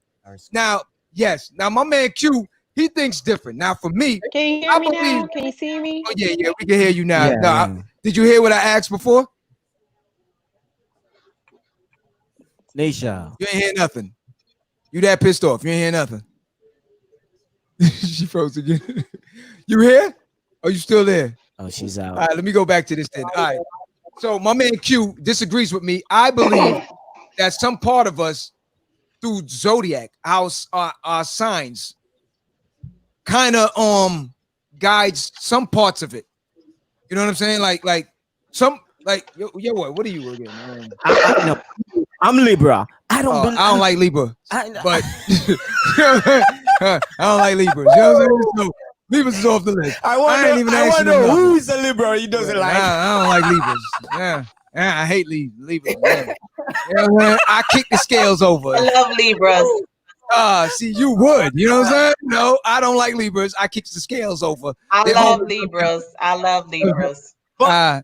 Now, yes. Now my man Q, he thinks different. Now for me, Can you hear me now? Can you see me? Oh yeah, we can hear you now. Yeah, now did you hear what I asked before? Nisha, You ain't hear nothing. You that pissed off. You ain't hear nothing. She froze again. You here? Are you still there? oh, she's out. All right, let me go back to this then. All right. So my man Q disagrees with me. I believe that some part of us, through zodiac, our signs, kind of guides some parts of it. You know what I'm saying? Like some what are you again? No, I'm Libra. I don't like Libra, but I don't like Libras. You know what I'm saying? So Libras is off the list. I want to know who is the Libra he doesn't like. I don't like Libras. Yeah, I hate Libras. Yeah. You know what I'm saying? I kick the scales over. I love Libras. See, you would. You know what I'm saying? No, I don't like Libras. I kick the scales over. I love Libras. I love Libras. But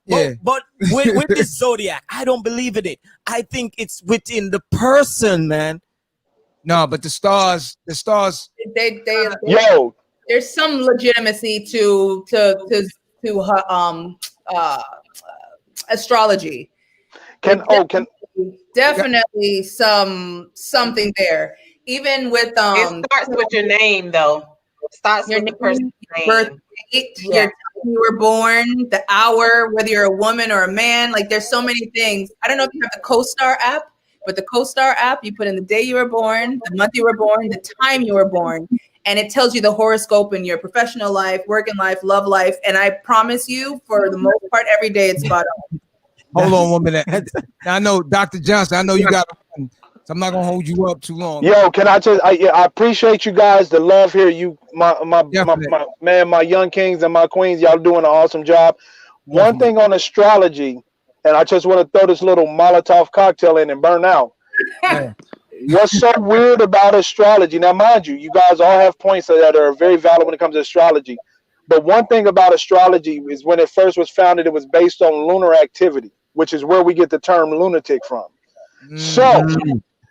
with this zodiac, I don't believe in it. I think it's within the person, man. No, but the stars. Yo, there's some legitimacy to astrology. Definitely something there. Even with it starts with your name though. Starts with the person's name. Birth date, your time you were born, the hour, whether you're a woman or a man. Like there's so many things. I don't know if you have the CoStar app, but the CoStar app, you put in the day you were born, the month you were born, the time you were born, and it tells you the horoscope in your professional life, working life, love life. And I promise you, for the most part, every day it's spot on. Hold on 1 minute. I know, Dr. Johnson, I know you got one, so I'm not gonna hold you up too long. Yo, can I just I appreciate you guys, the love here. You my man, my young kings and my queens, y'all doing an awesome job. One thing on astrology, and I just want to throw this little Molotov cocktail in and burn out. What's so weird about astrology? Now, mind you, you guys all have points that are very valid when it comes to astrology. But one thing about astrology is when it first was founded, it was based on lunar activity, which is where we get the term lunatic from. So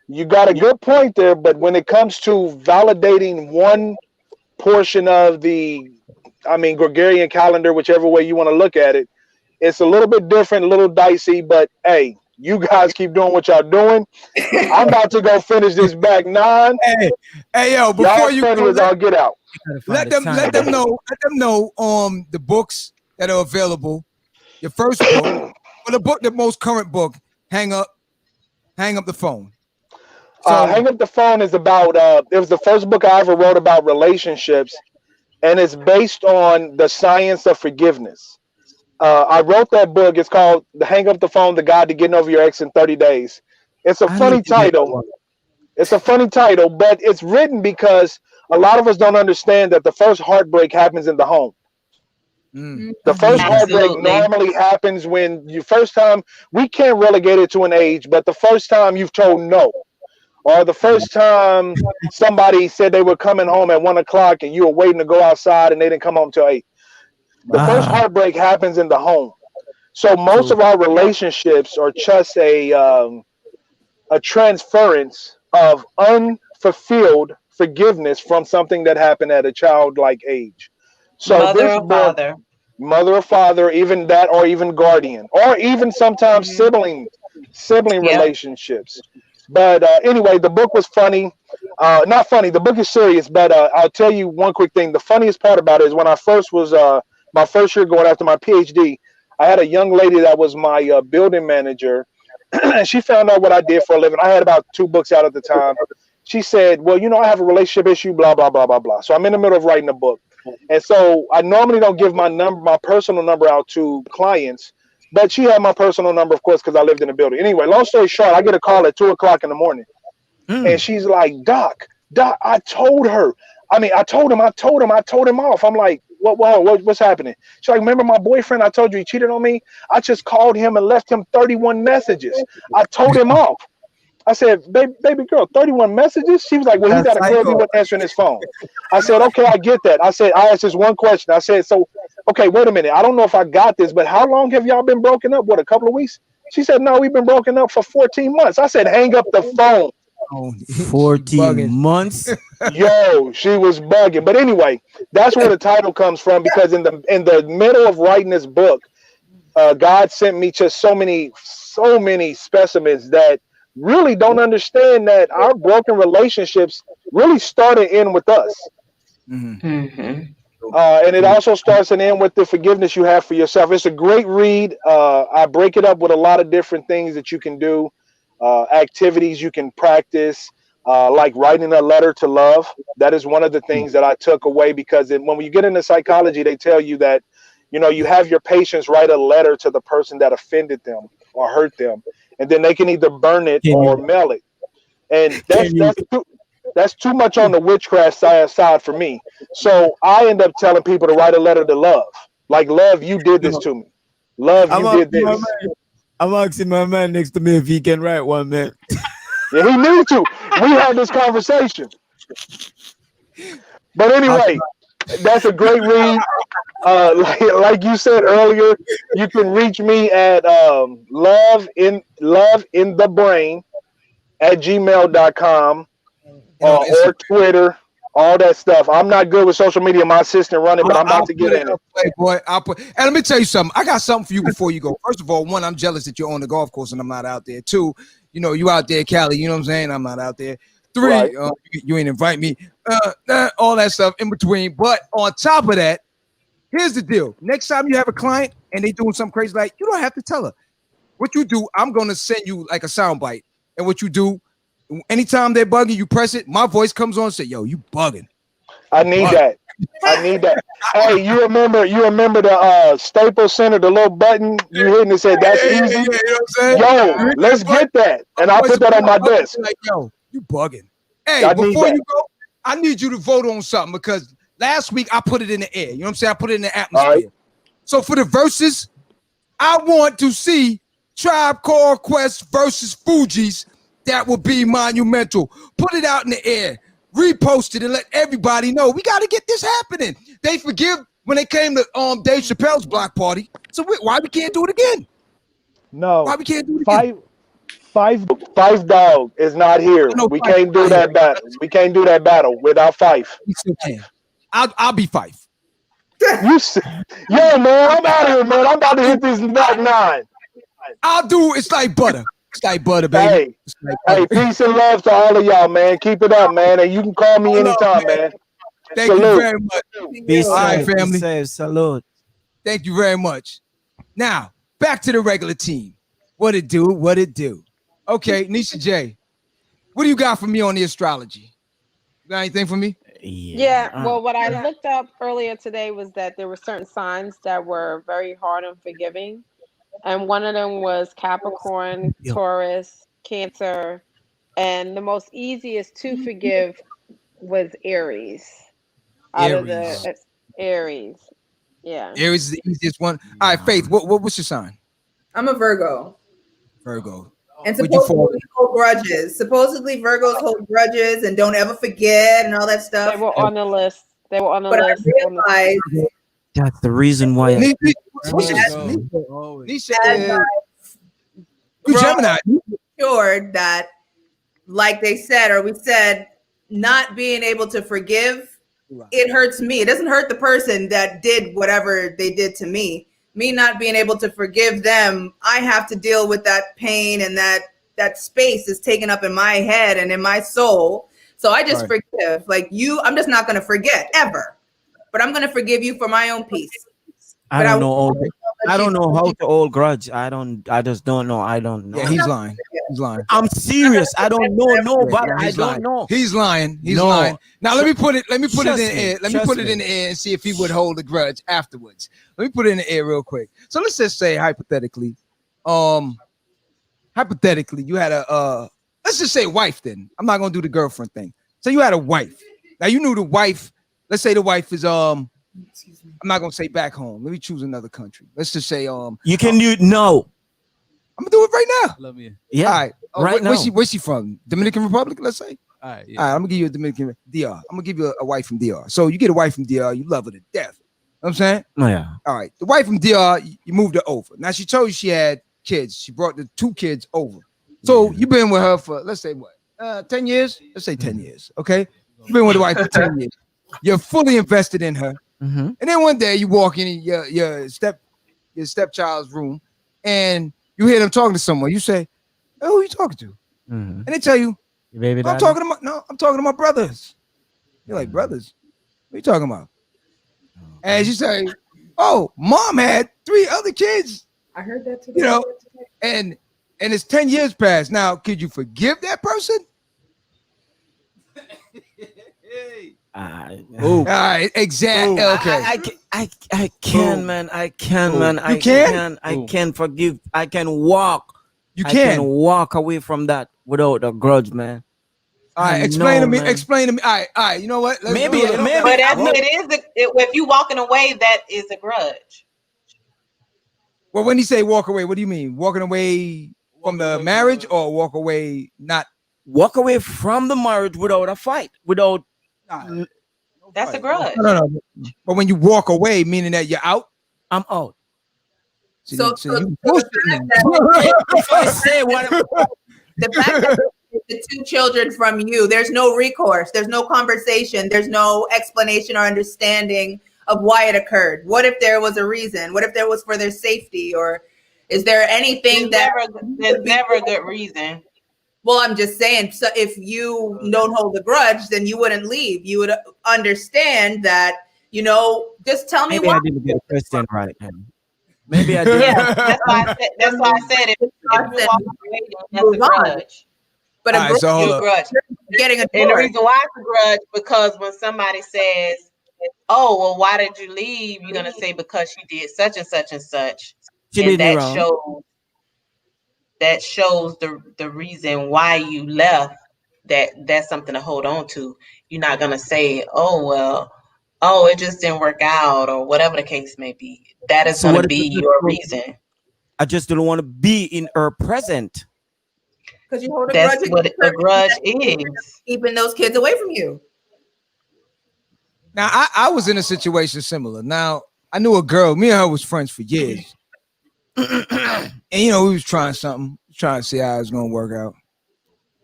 you got a good point there, but when it comes to validating one portion of the, Gregorian calendar, whichever way you want to look at it, it's a little bit different, a little dicey, but hey, You guys keep doing what y'all doing. I'm about to go finish this back 9. Hey, yo, Y'all before you funny go, as I'll get out. let them know the books that are available. Your first book, or the most current book, Hang Up the Phone. So Hang Up the Phone is about it was the first book I ever wrote about relationships, and it's based on the science of forgiveness. I wrote that book. It's called "The Hang Up the Phone: The Guide to Getting Over Your Ex in 30 Days." It's a funny title. It's a funny title, but it's written because a lot of us don't understand that the first heartbreak happens in the home. The first heartbreak normally happens when you first time. We can't relegate it to an age, but the first time you've told no, or the first time somebody said they were coming home at 1 o'clock and you were waiting to go outside and they didn't come home till 8. The first heartbreak happens in the home. So most of our relationships are just a transference of unfulfilled forgiveness from something that happened at a childlike age. So Mother this or book, father. mother or father, even that, or even guardian, or even sometimes sibling relationships. But anyway, the book was funny. Not funny. The book is serious, but I'll tell you one quick thing. The funniest part about it is when I first was my first year going after my PhD, I had a young lady that was my building manager. And she found out what I did for a living. I had about 2 books out at the time. She said, well, I have a relationship issue, blah, blah, blah, blah, blah. So I'm in the middle of writing a book. And so I normally don't give my personal number out to clients, but she had my personal number, of course, because I lived in the building. Anyway, long story short, I get a call at 2 o'clock in the morning. And she's like, Doc, I told her. I told him off. I'm like, what's happening? She's like, remember my boyfriend? I told you he cheated on me. I just called him and left him 31 messages. I told him off. I said, baby girl, 31 messages? She was like, well, he's at a club. He wasn't answering his phone. I said, okay, I get that. I said, I asked just one question. I said, so, okay, wait a minute. I don't know if I got this, but how long have y'all been broken up? What, a couple of weeks? She said, no, we've been broken up for 14 months. I said, hang up the phone. 14 months. Yo, she was bugging. But anyway, that's where the title comes from, because in the middle of writing this book, God sent me just so many specimens that really don't understand that our broken relationships really start and end with us. And it also starts and ends with the forgiveness you have for yourself. It's a great read. I break it up with a lot of different things that you can do, activities you can practice, like writing a letter to love. That is one of the things that I took away, because when you get into psychology, they tell you that, you have your patients write a letter to the person that offended them or hurt them, and then they can either burn it or mail it. And that's too much on the witchcraft side for me. So I end up telling people to write a letter to love. Like, love, you did this to me. Love, you did this. I'm asking my man next to me if he can write one, man. Yeah, he needs to. We had this conversation. But anyway, that's a great read. Like you said earlier, you can reach me at loveinthebrain@gmail.com or Twitter, all that stuff. I'm not good with social media. My assistant run it, but I'm about to get in it. Boy, and let me tell you something. I got something for you before you go. First of all, one, I'm jealous that you're on the golf course and I'm not out there. 2, you out there, Cali. You know what I'm saying? I'm not out there. 3, Right. You ain't invite me. All that stuff in between. But on top of that, here's the deal. Next time you have a client and they doing something crazy, like, you don't have to tell her. What you do, I'm going to send you like a sound bite. And what you do, anytime they're bugging, you press it, my voice comes on and say, yo, you bugging. I need that. Hey, you remember the Staples Center, the little button you hit and it said that's easy? Yeah, you know what I'm saying? Yo, let's get that. And I'll put that on my desk. Like, yo, you bugging. Hey, before you go, I need you to vote on something, because last week I put it in the air. You know what I'm saying? I put it in the atmosphere. Right. So for the verses, I want to see Tribe Called Quest versus Fugees. That would be monumental. Put it out in the air. Repost it and let everybody know. We got to get this happening. They forgive when they came to Dave Chappelle's block party. So why we can't do it again? No. Why we can't do it again? Fife Dog is not here. We can't do that battle. We can't do that battle without Fife. I'll be Fife. Yo, man, I'm out of here, man. I'm about to hit this back 9. I'll do. It's like butter. It's like butter, baby. Hey, It's like hey, butter. peace and love to all of y'all, man. Keep it up, man. And you can call me Hold up, anytime, man. man. Thank you Salute. very much. Be All right, safe, be family. safe. Salute. Thank you very much. Now, back to the regular team. What it do? What it do? Okay, Nisha J, what do you got for me on the astrology? You got anything for me? Yeah, well, what I looked up earlier today was that there were certain signs that were very hard and forgiving. And one of them was Capricorn, Taurus, Cancer, and the most easiest to forgive was Aries. Out of Aries. the Aries. Yeah. Aries is the easiest one. All right, Faith, what's your sign? I'm a Virgo. Virgo. And Would you fall? supposedly hold grudges. Supposedly Virgos hold grudges and don't ever forget and all that They stuff. were on the list. They were on the But I list. realized That's the reason why. What's your Nisha as is I you Gemini. assured that, like they said, or we said, not being able to forgive, it hurts me. It doesn't hurt the person that did whatever they did to me. Me not being able to forgive them, I have to deal with that pain, and that space is taken up in my head and in my soul. So I just forgive. Like you, I'm just not going to forget ever, but I'm going to forgive you for my own peace. I don't know. I don't know how to hold grudge. I just don't know. I don't know. Yeah, he's lying. He's lying. I'm serious. I don't know nobody. I don't know. He's lying. He's No. lying. Now let me put it in Trust the me. air. Let me Trust put it me. in the air and see if he would hold a grudge afterwards. Let me put it in the air real quick. So let's just say hypothetically, you had a let's just say wife then. I'm not gonna do the girlfriend thing. So you had a wife. Now you knew the wife. Let's say the wife is I'm not gonna say back home. Let me choose another country. Let's just say You can do no. I'm gonna do it right now. Love you. Yeah. All right. Right now. Where's she from? Dominican Republic, let's say. All right. All right, I'm gonna give you a Dominican DR. I'm gonna give you a wife from DR. So you get a wife from DR, you love her to death. You know what I'm saying? Oh, yeah. All right. The wife from DR, you moved her over. Now she told you she had kids. She brought the 2 kids over. So you've been with her for let's say what? 10 years? Let's say 10 years. Okay. You've been with the wife for 10 years. You're fully invested in her. Mm-hmm. And then one day you walk in your stepchild's room and you hear them talking to someone. You say, "Oh, who are you talking to?" Mm-hmm. And they tell you, Baby, I'm talking to my brothers. You're like, brothers? What are you talking about? And she say, "Oh, mom had 3 other kids." I heard that today. You know, and it's 10 years past. Now, could you forgive that person? All right, exactly. Okay. I can, man. I can, man. You can? I can forgive. I can walk. I can can walk away from that without a grudge, man. All right, explain to me. All right. You know what? Maybe. But if you walking away, that is a grudge. Well, when you say walk away, what do you mean? Walking away from the marriage or walk away not? Walk away from the marriage without a fight, without. That's a grudge. No. But when you walk away, meaning that you're out. I'm out. So you If I say what, the fact that the 2 children from you, there's no recourse, there's no conversation, there's no explanation or understanding of why it occurred. What if there was a reason? What if there was for their safety? Or is there anything there's never a good reason? Well, I'm just saying, so if you don't hold a grudge, then you wouldn't leave. You would understand that, just tell me maybe why. I didn't get a question right. Maybe I did. Yeah, that's why I said if you walk away, that's a grudge. But All right, so hold up. Grudge. Getting a And the reason why it's a grudge because when somebody says, "Oh, well, why did you leave?" You're gonna say because she did such and such and such, She and did me wrong. that shows the reason why you left. That's something to hold on to. You're not gonna say, "Oh, it just didn't work out," or whatever the case may be. That is So gonna what if be it's your just- reason. I just don't want to be in her present. Because you hold a That's grudge. what a grudge is. Keeping those kids away from you. Now, I was in a situation similar. Now, I knew a girl. Me and her was friends for years. And, we was trying something. Trying to see how it was going to work out.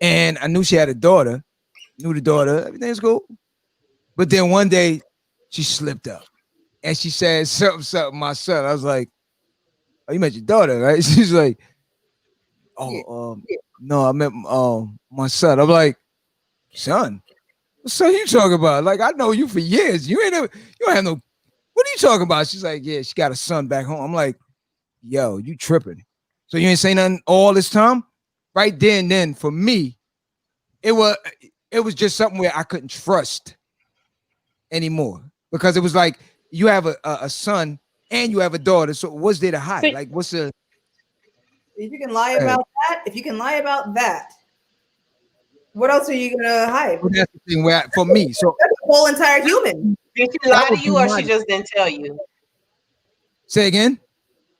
And I knew she had a daughter. Knew the daughter. Everything's cool. But then one day, she slipped up. And she said something, my son. I was like, "Oh, you met your daughter, right?" She's like, No, I meant my son. I'm like, son, what son you talking about? Like, I know you for years. You don't have no. What are you talking about? She's like, yeah, she got a son back home. I'm like, yo, you tripping? So you ain't say nothing all this time? Right then for me, it was just something where I couldn't trust anymore because it was like you have a son and you have a daughter. So what's there to hide? Like, what's the? If you can lie about that, what else are you gonna hide? Well, that's the thing where for me, so that's the whole entire human. Did she lie to you, or she just didn't tell you? Say again.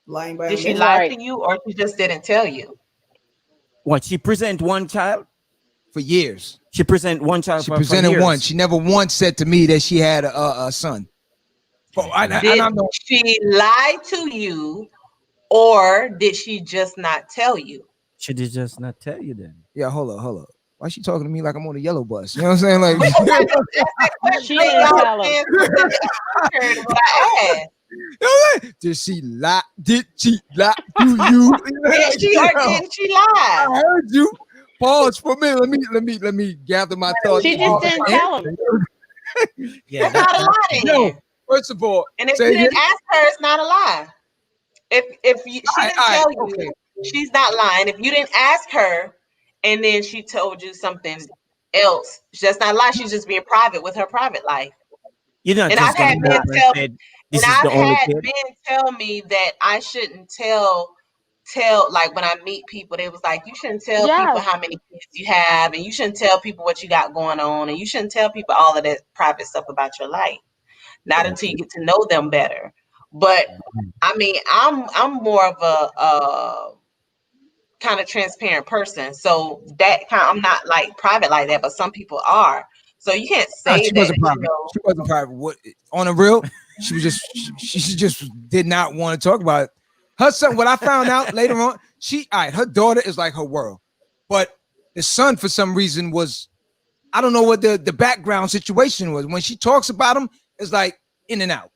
Lying by Did she lie to you, or she just didn't tell you? What, she present one child for years? She present one child. She presented one. She never once said to me that she had a son. Did she lie to you, or did she just not tell you? She did just not tell you then. Yeah, hold up. Why is she talking to me like I'm on a yellow bus? You know what I'm saying? Like she didn't tell him. What I asked. Did she lie? Did she lie to you? Did she or didn't she lie? I heard you. Pause for a minute. Let me gather my thoughts. She just didn't tell him. Yeah, that's not a lie. No, first of all, and if you didn't ask her, it's not a lie. If she didn't tell you, she's not lying. If you didn't ask her, and then she told you something else, that's not a lie. She's just being private with her private life. You're not. And I've had Ben tell me that I shouldn't tell like when I meet people, they was like, you shouldn't tell people how many kids you have, and you shouldn't tell people what you got going on, and you shouldn't tell people all of that private stuff about your life. Not until you get to know them better. But I mean, I'm more of a kind of transparent person, so that kind I'm not like private like that, but some people are. So you can't say she that. Wasn't private. She wasn't private. What on the real? She was just she just did not want to talk about it. Her son. What I found out later on, her daughter is like her world, but the son for some reason was, I don't know what the background situation was. When she talks about him, it's like in and out.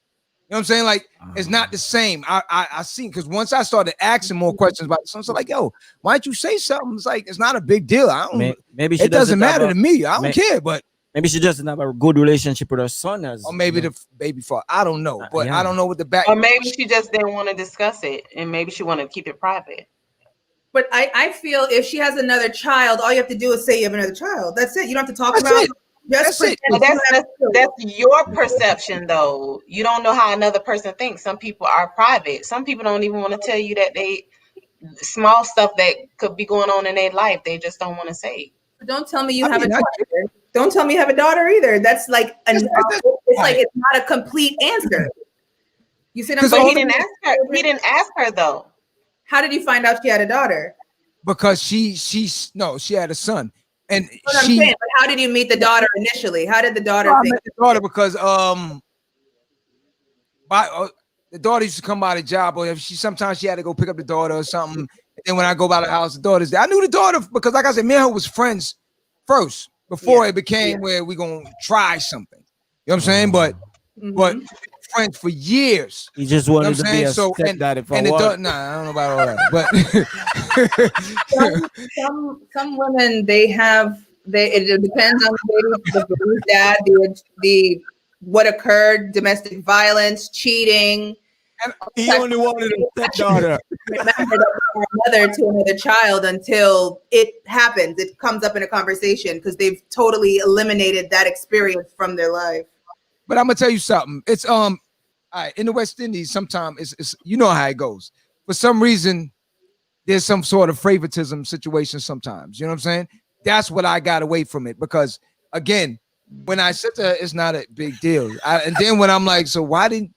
You know what I'm saying? Like it's not the same. I seen because once I started asking more questions about the son, so like, yo, why don't you say something? It's like it's not a big deal. I don't. Maybe it doesn't matter to me. I don't care, but. Maybe she doesn't have a good relationship with her son, or maybe the baby father. I don't know, but I don't know what the back. Or maybe she just didn't want to discuss it, and maybe she wanted to keep it private. But I feel if she has another child, all you have to do is say you have another child. That's it. You don't have to talk about it. That's your perception, though. You don't know how another person thinks. Some people are private. Some people don't even want to tell you that they small stuff that could be going on in their life. They just don't want to say. Don't tell me you have a daughter. Don't tell me you have a daughter either. That's like it's like it's not a complete answer. You see what I'm saying? He didn't ask her. He didn't ask her though. How did you find out she had a daughter? Because she had a son. And I'm saying, but how did you meet the daughter initially? How did the daughter think? The daughter because the daughter used to come by the job, or if sometimes she had to go pick up the daughter or something. And then when I go by the house, the daughter's there. I knew the daughter because, like I said, me and her was friends first before it became where we gonna try something. You know what I'm saying? But friends for years. You just wanted to be a stepdaddy for what? Nah, I don't know about all that. But some women it depends on the baby's dad, the what occurred, domestic violence, cheating. And he only wanted a stepdaughter. Remember that they're a mother to another child until it happens. It comes up in a conversation because they've totally eliminated that experience from their life. But I'm gonna tell you something. It's all right, in the West Indies, sometimes it's you know how it goes. For some reason, there's some sort of favoritism situation sometimes. You know what I'm saying? That's what I got away from it because again, when I said to her, it's not a big deal. And then when I'm like, so why didn't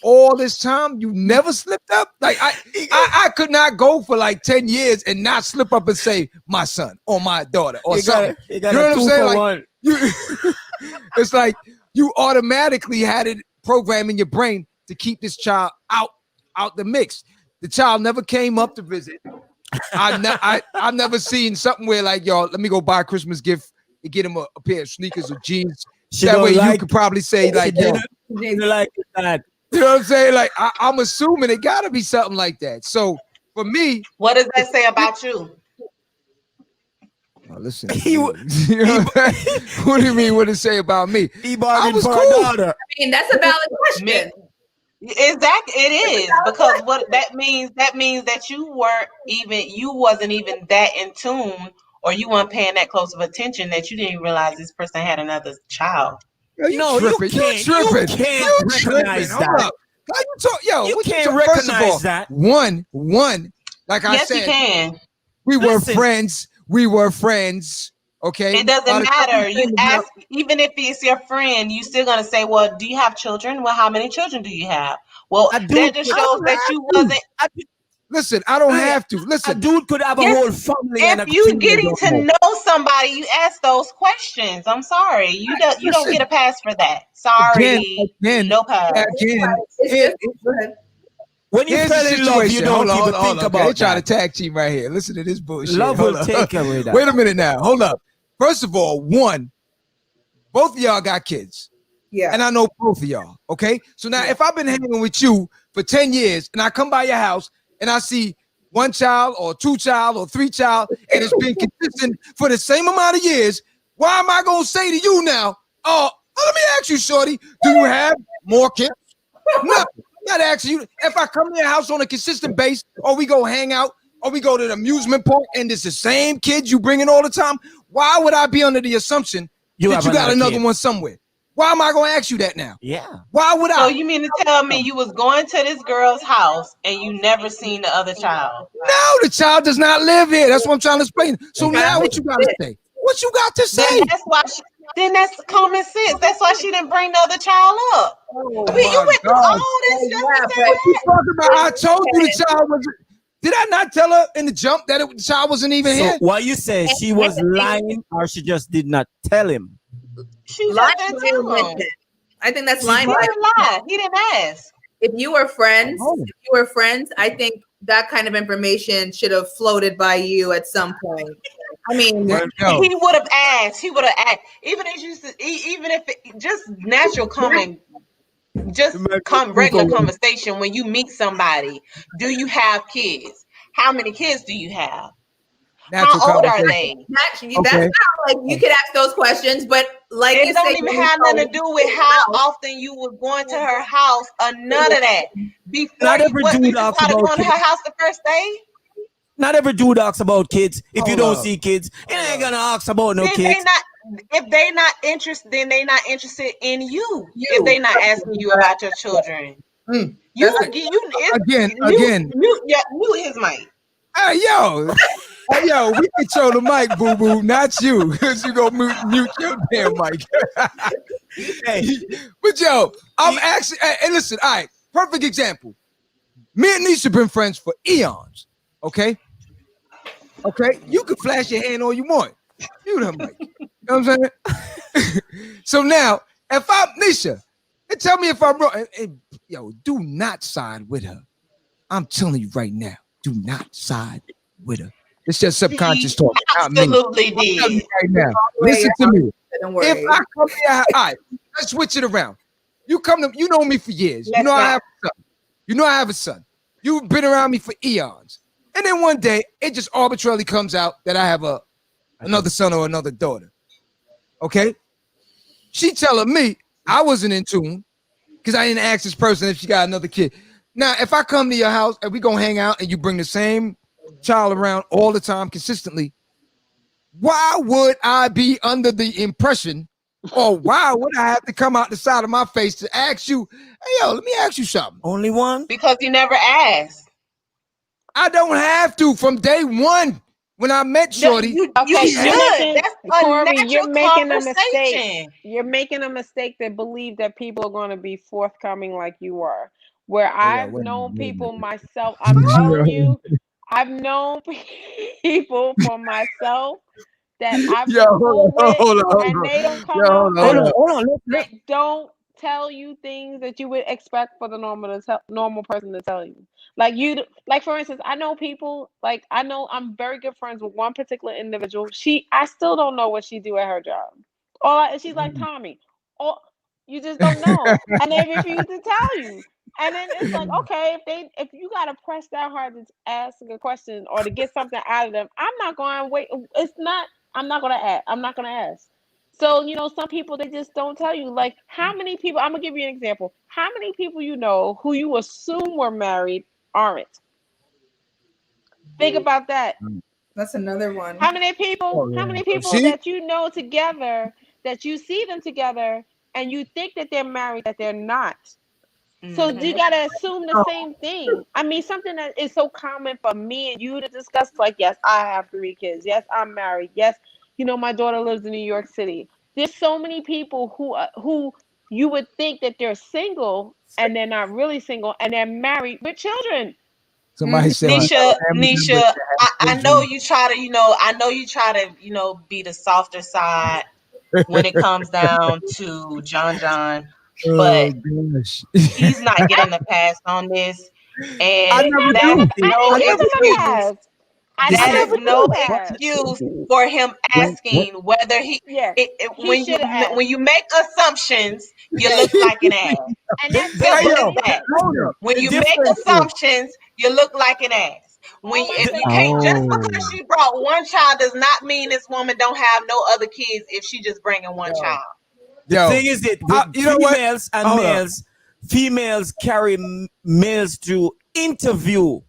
all this time you never slipped up? Like I could not go for like 10 years and not slip up and say my son or my daughter or something. You know what I'm saying? Like, it's like you automatically had it programmed in your brain to keep this child out the mix. The child never came up to visit. I've never seen something where like, y'all, let me go buy a Christmas gift and get him a pair of sneakers or jeans. That way you could probably say like, yo, like that. You know what I'm saying? Like I'm assuming it gotta be something like that. So For me, What does that say about you? oh, listen. What do you mean? What did it say about me? He I bargained was for cool. a daughter. I mean, that's a valid question. Exactly, it is, because what that means that you wasn't even that in tune, or you weren't paying that close of attention, that you didn't realize this person had another child. Yo, you No, tripping. you can't recognize Hold that. up. How you talk? Yo, You what can't you talk? First of all, recognize that. one, like I Yes, you said, can. we were Listen. friends. We were friends. Okay. It doesn't By the time matter. we You came ask, about- even if it's your friend, you still gonna say, "Well, do you have children? Well, how many children do you have?" Well, A that dude just could shows that you wasn't. Listen, I don't Hey, have to. a Listen, dude could have a Yes, whole family and a if you children getting don't to know. know somebody, you ask those questions. I'm sorry, you don't get a pass for that. Sorry, again, no pass. It's here- just go ahead. When you here's fell the in love, you situation. don't Hold even on, think okay, they about trying to that. tag team right here. Listen to this bullshit. Love Hold will up. take away that. Wait a minute now. Hold up. First of all, one, both of y'all got kids. Yeah. And I know both of y'all. Okay. So now if I've been hanging with you for 10 years and I come by your house and I see one child or two child or three child and it's been consistent for the same amount of years, why am I gonna say to you now, oh, let me ask you, shorty, do you have more kids? No, I'm not asking you. If I come to your house on a consistent base, or we go hang out, or we go to the amusement park, and it's the same kids you bring in all the time, why would I be under the assumption You that have you got another another kid. one somewhere? Why am I going to ask you that now? Yeah. Why would So I? you mean to tell me you was going to this girl's house and you never seen the other child? No, the child does not live here. That's what I'm trying to explain. So Exactly. now what you got to say? What you got to say? Then that's common sense. That's why she didn't bring the other child up. Oh I mean, you my went through God. all this just to say but What you talking about? I told you the child was. Did I not tell her in the jump that the child wasn't even So here? what you say? She was lying, or she just did not tell him? she lying just didn't by tell him. omission. I think that's He lying by didn't lie. He didn't ask. if you were friends, I think that kind of information should have floated by you at some point. I mean, Yeah, no. He would have asked. He would have asked. Even if it just natural common, just regular conversation when you meet somebody. Do you have kids? How many kids do you have? Natural How old are conversation. they? that's Okay. not like you could ask those questions, but like you It don't say, even have nothing to do with how often you was going to her house or none of that. Before Not you, every what, dude you just asks started about going to kids. her house the first day? Not every dude asks about kids. If you Hold don't up. see kids, it ain't gonna ask about no Then kids. they not. If they not interested, then they not interested in you. If they not asking you about your children, Again. mute his mic. Hey, yo, we control the mic, boo boo, not you, because you go mute your damn mic. Hey, But yo, I'm actually, hey, listen, all right, perfect example. Me and Nisha been friends for eons, okay? Okay, you can flash your hand all you want. Mute her mic. You know what I'm saying? So now, if I'm Nisha, and tell me if I'm wrong. And, yo, do not side with her. I'm telling you right now, do not side with her. It's just subconscious talk, not me. Absolutely I'm telling you did. right now. Listen to me. don't worry. If I come here, all right, let's switch it around. You know me for years. Let's I not. have a son. You know I have a son. You've been around me for eons. And then one day, it just arbitrarily comes out that I have another son or another daughter. Okay? She telling me I wasn't in tune because I didn't ask this person if she got another kid. Now, if I come to your house and we gonna hang out and you bring the same child around all the time consistently, why would I be under the impression, or why would I have to come out the side of my face to ask you, hey, yo, let me ask you something? only one? Because you never asked. I don't have to from day one when I met Shorty. You Okay, should. That's a Corey, natural you're making a mistake. conversation. You're making a mistake to believe that people are going to be forthcoming like you are. Where Hold on, I've wait a known minute, wait a people minute. myself, I'm telling you, I've known people for myself that I've Yo, been hold cool on, with, hold on, and they don't come Yo, out hold and on. Hold on. they don't tell you things that you would expect for the normal person to tell you. Like for instance, I know people, like I know I'm very good friends with one particular individual. I still don't know what she do at her job. She's like Tommy. Or you just don't know, and they refuse to tell you. And then it's like, okay, if you gotta press that hard to ask a question or to get something out of them, I'm not going to wait. I'm not gonna ask. I'm not gonna ask. So, some people, they just don't tell you. Like, how many people, I'm gonna give you an example. How many people you know who you assume were married aren't? Think about that. That's another one. How many people, Oh, how yeah. many people See? that you know together, that you see them together and you think that they're married, that they're not? So you gotta assume the same thing. I mean, something that is so common for me and you to discuss, like, yes, I have 3 kids. Yes, I'm married. Yes, my daughter lives in New York City. There's so many people who you would think that they're single and they're not really single and they're married with children. Somebody said Nisha, family members Nisha, that have I know children. you try to, I know you try to, be the softer side when it comes down to John, Oh but gosh. he's not getting the pass on this, I and It's never not that that is do. I no didn't give I him a excuse. pass. I This didn't That give is is him no a pass. excuse for him when asking whether Yeah, he when should have asked. you make assumptions, you Yes, look like an ass. and that's Hey Simple as yo, okay. that. hold up. When the you make difference is assumptions, you look like an ass. When All I'm if you saying can't, is, just Oh, because she brought one child does not mean this woman don't have no other kids if she just bringing one yo, child. the yo. thing is it with You know what? females and Hold up. males, females carry males to interview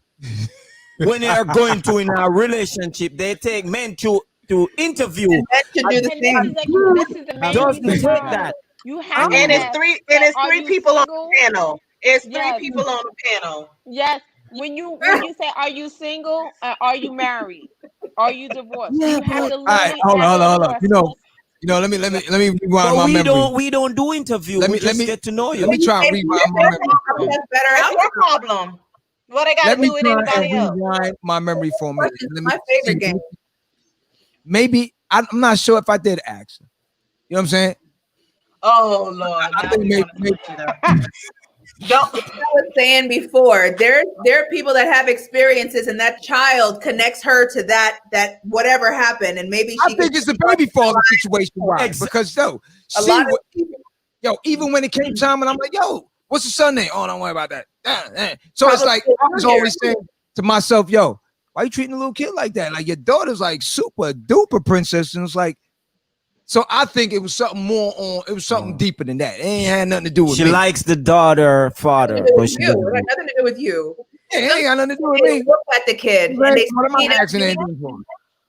when they are going to in a relationship. They take men to interview. And men should do the and same. this is the main Doesn't reason take why that. you have to And it's ask three and that. it's Are three you people on the single? panel. It's three Yes, people on the panel. yes. When you say, are you single? Are you married? Are you divorced? Yeah, You have but to All right, literally hold on, ask hold on, those hold on. questions. Let me rewind but my memory. we don't do interview. Let We me let just me get to know let you. me try and If rewind you're my Your memory. probably problem. has better. I That's think your problem. What they got Let to me do with try and anybody else? rewind my memory for a minute. questions Let is me my see. favorite game. Maybe I'm not sure if I did ask her. You know what I'm saying? Oh Lord, I now think we want to maybe switch it up. Don't. I was saying before, there are people that have experiences, and that child connects her to that whatever happened, and maybe I she could. think it's a baby father situation. Why? Because A lot of people even when it came time, and I'm like, yo, what's the son name? Oh, don't worry about that. So it's probably like I was always saying to myself, yo, why you treating a little kid like that? Like your daughter's like super duper princess, and it's like. So I think it was something more on. It was something deeper than that. It ain't had nothing to do with She me. likes the daughter, father, but she you. It doesn't. had nothing to do with you. Yeah, it ain't got nothing to do with They me. look at the kid and they What am see I that asking anything for?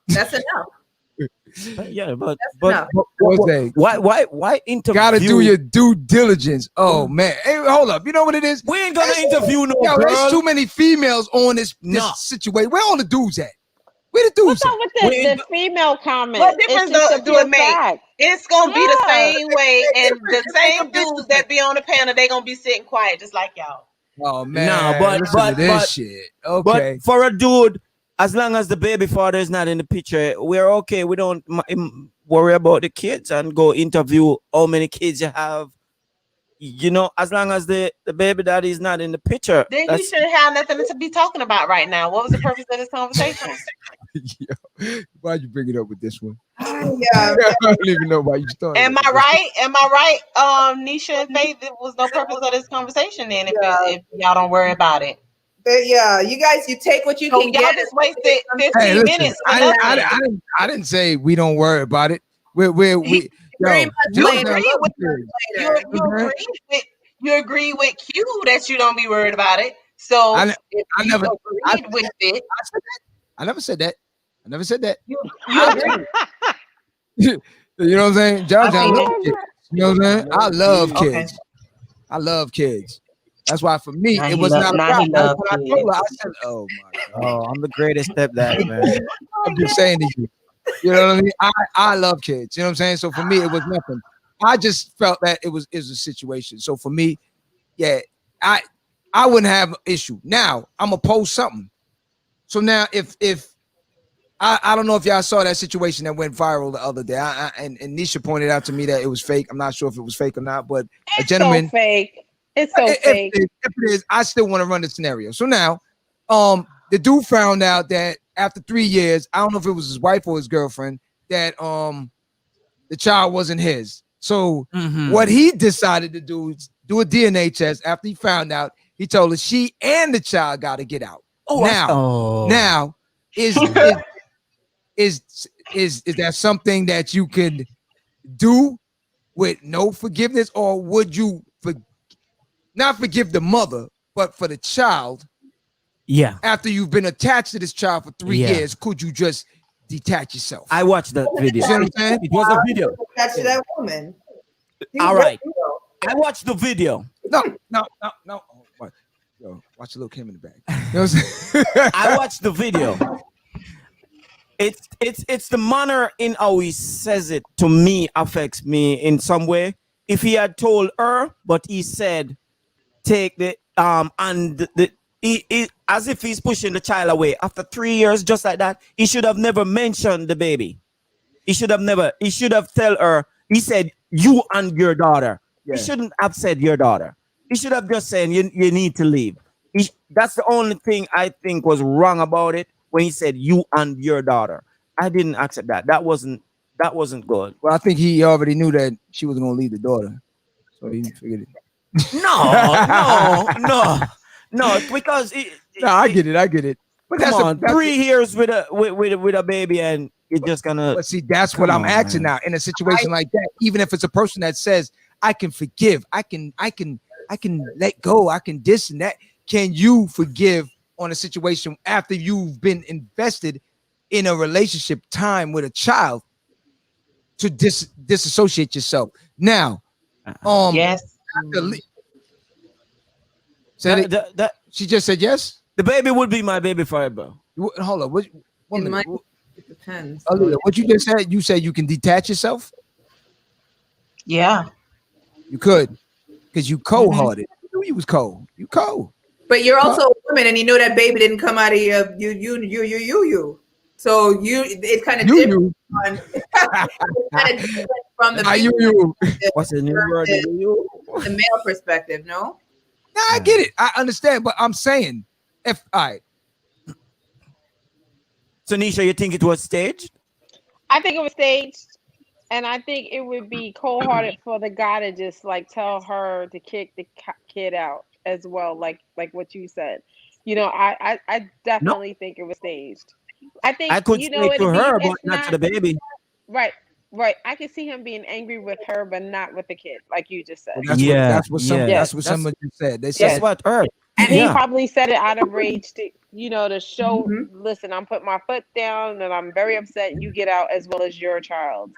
that's enough. Yeah, but enough. What's that? why interview? Gotta do your due diligence. Oh man. Hey, hold up. You know what it is? We ain't gonna It's- interview no Yo, there's girl. too many females on this No. situation. Where all the dudes at? Where the What's dudes up at? with We the ain't, female comment? What It's difference just a do pure it make? fact. It's gonna be the Yeah. same way, and the It make a same big dudes difference. that be on the panel, they gonna be sitting quiet just like y'all. Oh no, man, but listen to this but shit. but Okay. for a dude, as long as the baby father is not in the picture, we're okay. We don't worry about the kids and go interview how many kids you have. You know, as long as the baby daddy is not in the picture, Then you that's shouldn't have nothing to be talking about right now. What was the purpose of this conversation? Yo, why'd you bring it up with this one? Yeah. I don't even know why you started. Am it I with this right? Am I right? Nisha and Faith, there was no purpose of this conversation then if y'all don't worry about it. But yeah, you guys, you take what you So can y'all get. just wasted one. Hey, 15 listen, minutes for nothing. I didn't say we don't worry about it. We Very yo, much You Joe, later. I agree love with you. Later. you agree with Q that you don't be worried about it. So I if I you never I, agreed with it, I never said that. I never said that. you agree. You know what I'm saying? John I mean, love kids. You know what I'm saying? I love okay. kids. I love kids. That's why for me Now it he was love, not a now he problem. That's love when I kids. told her, I said, "Oh my god." oh, I'm the greatest stepdad, man. I'm just saying to you. You know what I mean? I love kids. You know what I'm saying? So for me, it was nothing. I just felt that it was a situation. So for me, yeah, I wouldn't have an issue. Now I'm gonna post something. So now if I don't know if y'all saw that situation that went viral the other day. And Nisha pointed out to me that it was fake. I'm not sure if it was fake or not, but a It's so gentleman. fake. It's so fake. If it is, I still want to run the scenario. So now, the dude found out that after 3 years, I don't know if it was his wife or his girlfriend, that the child wasn't his. So what he decided to do is do a DNA test after he found out He told her she and the child got to get out. Oh, now is that something that you could do with no forgiveness, or would you not forgive the mother, but for the child? Yeah. After you've been attached to this child for 3 years, could you just detach yourself? I watched that video. You see what I'm saying? It was a video. Attached to that woman. All right. I watched the video. No. Oh, yo, watch the little Kim in the back. You know what I'm saying? I watched the video. It's the manner in how he says it to me affects me in some way. If he had told her, but he said, take the and he as if he's pushing the child away after 3 years, just like that. He should have never mentioned the baby. He should have tell her. He said you and your daughter. Yeah. He shouldn't have said your daughter. He should have just said you need to leave. That's the only thing I think was wrong about it when he said you and your daughter. I didn't accept that. That wasn't good. Well, I think he already knew that she was going to leave the daughter, so he figured it. No, because I get it. But come on, 3 years with a baby, and you're just gonna. But see, that's what I'm asking now. In a situation like that, even if it's a person that says, "I can forgive, I can let go, I can this and that," can you forgive on a situation after you've been invested in a relationship time with a child to disassociate yourself? Now, yes. She just said yes. The baby would be my baby forever. Hold on. It depends. Aaliyah, what you just said? You said you can detach yourself? Yeah. You could. Because you cold-hearted. You knew you was cold. You cold. But you're also a woman, and you know that baby didn't come out of you. So it kind of different from the What's the new word? The male perspective, no? Nah, I get it. I understand, but I'm saying, all right. So Nisha, you think it was staged? I think it was staged, and I think it would be cold-hearted for the guy to just like tell her to kick the kid out as well, like what you said. You know, I definitely think it was staged. I think I could say to her, but not to the baby. Right. I can see him being angry with her, but not with the kid, like you just said. Well, that's what someone just said. They said that's what her. And he probably said it out of rage to show, listen, I'm putting my foot down and I'm very upset, and you get out as well as your child.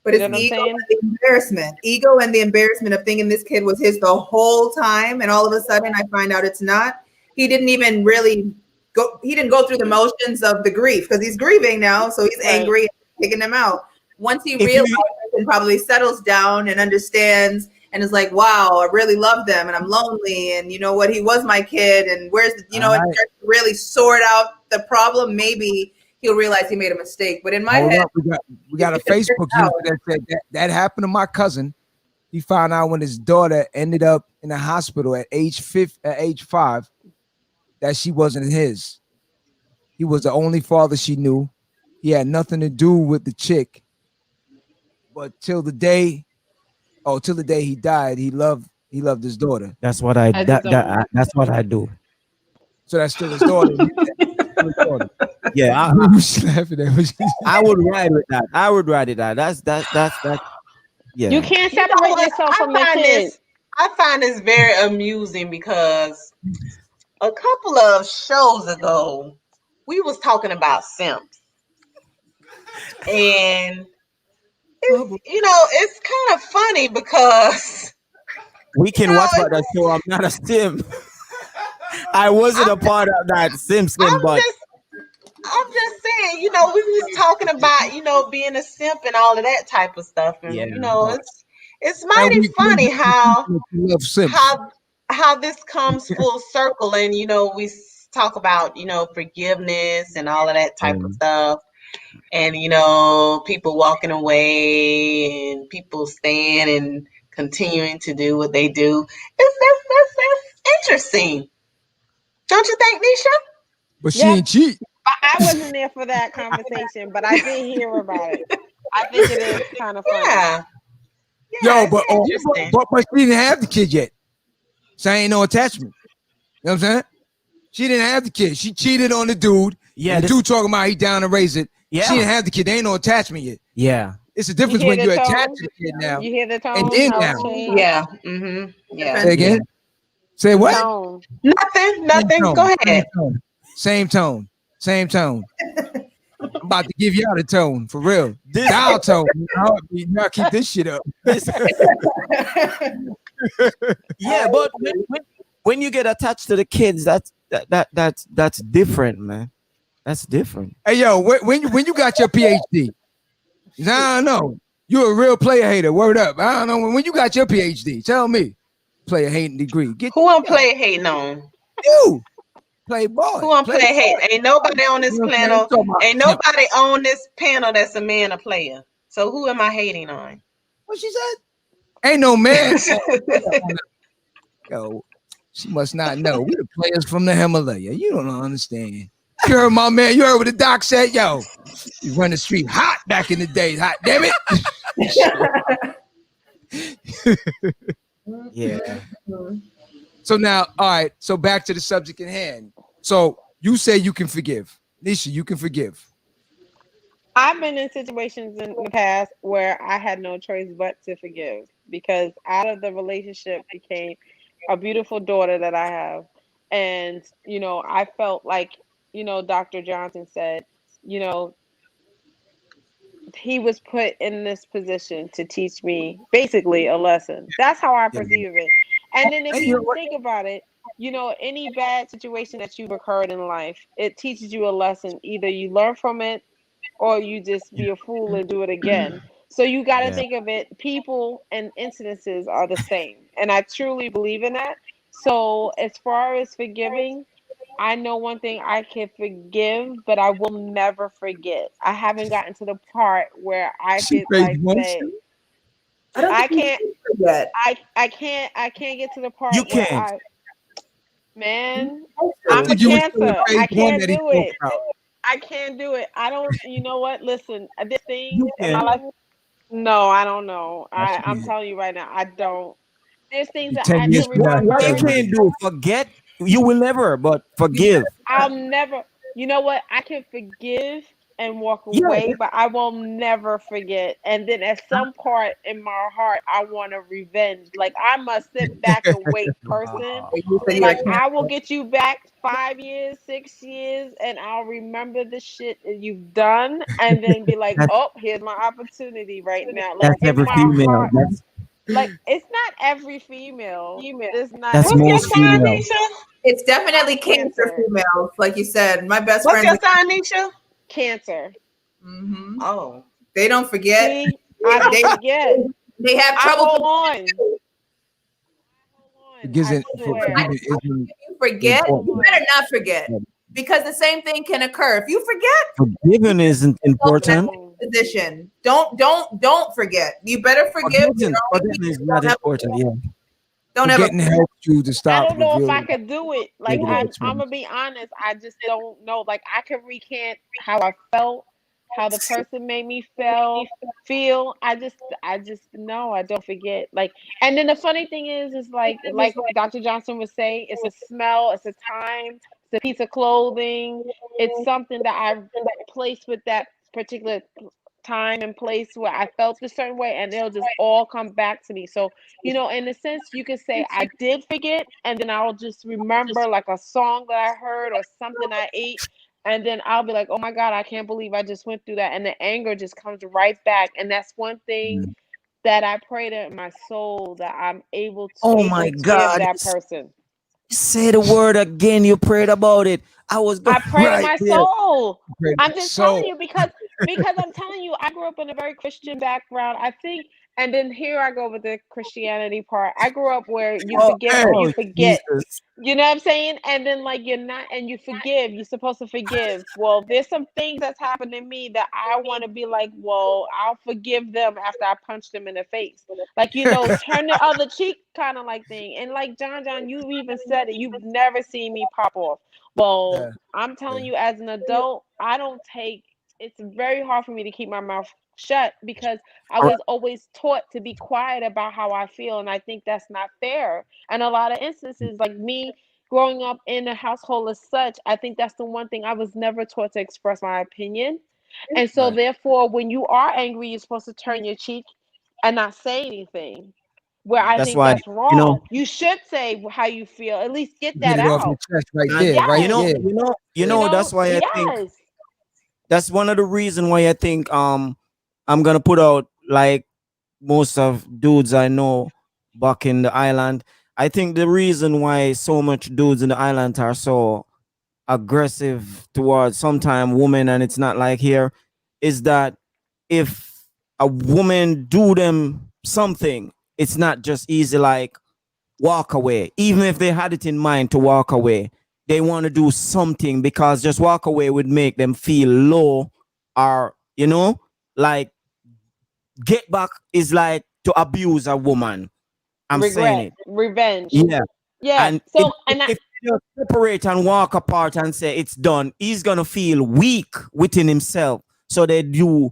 But it's ego and the embarrassment. Ego and the embarrassment of thinking this kid was his the whole time, and all of a sudden I find out it's not. He didn't even really go through the motions of the grief, because he's grieving now, so he's angry and kicking them out. Once he realizes and probably settles down and understands and is like, wow, I really love them and I'm lonely, and you know what, he was my kid, and where's the, and starts to really sort out the problem, maybe he'll realize he made a mistake. But in my head, we got a Facebook user that said that happened to my cousin. He found out when his daughter ended up in the hospital at age 5 that she wasn't his. He was the only father she knew. He had nothing to do with the chick. But till the day he died, he loved his daughter. That's what that's what I do. So that's still his daughter. Yeah, I would ride with that. I would ride it out. That's yeah. You can't separate yourself from the kid. I find this very amusing because a couple of shows ago we was talking about simps, and it's kind of funny because we can watch about that show. I'm not a simp. I wasn't a part of that Simpson, but I'm just saying, we was talking about, being a simp and all of that type of stuff. And, it's mighty funny how this comes full circle. And, we talk about, forgiveness and all of that type of stuff. And, people walking away and people staying and continuing to do what they do. That's interesting. Don't you think, Nisha? But she ain't cheat. I wasn't there for that conversation, but I did hear about it. I think it is kind of funny. Yeah, but she didn't have the kid yet. So ain't no attachment. know what I'm saying? She didn't have the kid. She cheated on the dude. Yeah, and the dude talking about he down to raise it. Yeah. She didn't have the kid. There ain't no attachment yet. Yeah. It's a difference when you're attached to the kid now. You hear the tone? And then How now. it's changed? Yeah. Mm-hmm. Yeah. Say again. Say what? Tone. Nothing. Go ahead. Same tone. I'm about to give y'all the tone for real. Dial tone. Y'all keep this shit up. Yeah, but when you get attached to the kids, that's different, man. That's different. Hey yo, when you got your PhD? I don't know. You're a real player hater. Word up. I don't know when you got your PhD. Tell me, player hating degree. Who I'm player hating on? You. Play ball. Who I'm player hating? Ain't nobody on this panel. Ain't nobody on this panel that's a man or player. So who am I hating on? What she said? Ain't no man. Yo, she must not know. We the players from the Himalaya. You don't understand. You heard my man. You heard what the doc said. Yo, you run the street hot back in the days. Hot, damn it. Yeah. So now, all right. So back to the subject at hand. So you say you can forgive. Nisha, you can forgive. I've been in situations in the past where I had no choice but to forgive because out of the relationship became a beautiful daughter that I have. And, I felt like, Dr. Johnson said, he was put in this position to teach me basically a lesson. That's how I perceive it. And then if you think about it, any bad situation that you've occurred in life, it teaches you a lesson. Either you learn from it or you just be a fool and do it again. So you got to think of it, people and incidences are the same. And I truly believe in that. So as far as forgiving, I know one thing, I can forgive, but I will never forget. I haven't gotten to the part where I could say, I can't yet. I can't get to the part You where can't. Man, I I'm a think you was saying Cancer. I phase one can't that he do spoke it. about. I can't do it. I don't. You know what? Listen, this things You in my can. life. No, I don't know. Yes, I'm you telling you right now, I don't. There's things You that 10 I years can from now, What you remember. remember can't this. do, forget. You will never, but forgive. I'll never. You know what? I can forgive and walk Yeah. away, but I will never forget. And then at some part in my heart, I want to revenge. Like I'm a sit back and wait person. You said you're a Like I Cancer. will get you back 5 years, 6 years, and I'll remember the shit that you've done, and then be like, That's, "Oh, here's my opportunity right now." Like that's in every my female. heart, like it's not every female. It's not That's What's every your most sign, female. female. Nisha? It's definitely I'm Cancer Cancer. females, like you said. My best What's friends. your sign, Nisha? Cancer. Oh. They don't forget. See, I don't They forget. they have I trouble. hold on. I swear. Forgiving isn't If you forget, you important. better not forget because the same thing can occur. If you forget, Forgiving isn't important. No. position. Don't forget. You better forgive. Forgetting is not important. Yeah. Don't ever. Forgetting helps you to I stop don't know if I revealing could do it. Like negative I'm experience. gonna be honest. I just don't know. Like I can recant how I felt, how the person made me feel. I just no. I don't forget. Like, and then the funny thing is like Dr. Johnson would say, it's a smell, it's a time, it's a piece of clothing, it's something that I placed with that particular time and place where I felt a certain way, and it'll just all come back to me. So, in a sense, you could say I did forget, and then I'll just remember like a song that I heard or something I ate, and then I'll be like, oh my God, I can't believe I just went through that. And the anger just comes right back. And that's one thing that I pray to in my soul that I'm able to Oh my forgive God. that person. Say the word again. You prayed about it. I was I going pray to right my there. soul. Great. I'm just telling So you because I'm telling you, I grew up in a very Christian background. I think, and then here I go with the Christianity part. I grew up where you Oh, forgive or you oh forget. Jesus. You know what I'm saying? And then like you're not, and you forgive. You're supposed to forgive. Well, there's some things that's happened to me that I want to be like, well, I'll forgive them after I punch them in the face. Like, turn the other cheek kind of like thing. And like John, you even said it. You've never seen me pop off. Well, yeah, I'm telling yeah. you, as an adult, I don't take. It's very hard for me to keep my mouth shut because I was always taught to be quiet about how I feel, and I think that's not fair. And a lot of instances, like me, growing up in a household as such, I think that's the one thing I was never taught to express my opinion. And so, Right. therefore, when you are angry, you're supposed to turn your cheek and not say anything. Where I That's think why, that's you know, wrong. You should say how you feel. At least get Get that it off your out. chest right and there, right you know, Yes. there. that's why I think Yes. that's one of the reason why I think I'm gonna put out like most of dudes I know back in the island. I think the reason why so much dudes in the island are so aggressive towards sometime women and it's not like here is that if a woman do them something, it's not just easy like walk away. Even if they had it in mind to walk away, they want to do something because just walk away would make them feel low or, like get back is like to abuse a woman. I'm saying Regret. it. Revenge. Yeah. Yeah. And So, and if you just separate and walk apart and say it's done, he's gonna feel weak within himself. So they do.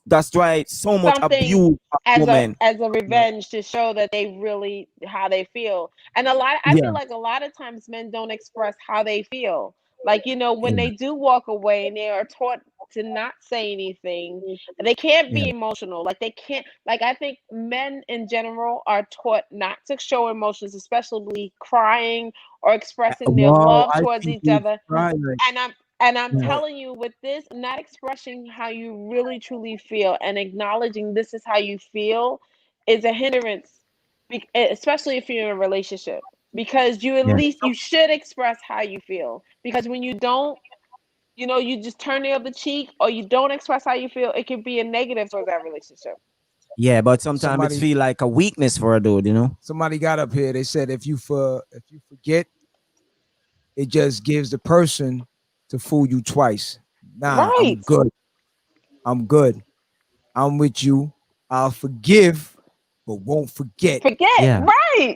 That's why so much something abuse of women. as a Yeah. revenge to show that they really how they feel. And I Yeah. feel like a lot of times men don't express how they feel. Like, when Yeah. they do walk away and they are taught to not say anything, they can't Yeah. be emotional. Like, they can't, like, I think men in general are taught not to show emotions, especially crying or expressing their Wow. love I towards think each you other. right. And I'm Yeah. telling you, with this, not expressing how you really truly feel and acknowledging this is how you feel is a hindrance, especially if you're in a relationship. Because you at Yeah. least you should express how you feel. Because when you don't, you just turn the other cheek or you don't express how you feel, it can be a negative for that relationship. Yeah. But sometimes it Somebody feel like a weakness for a dude. somebody got up here. They said if you forget, it just gives the person to fool you twice. Nah, I'm Right. good. I'm good. I'm with you. I'll forgive, but won't forget. Forget. Yeah. Right.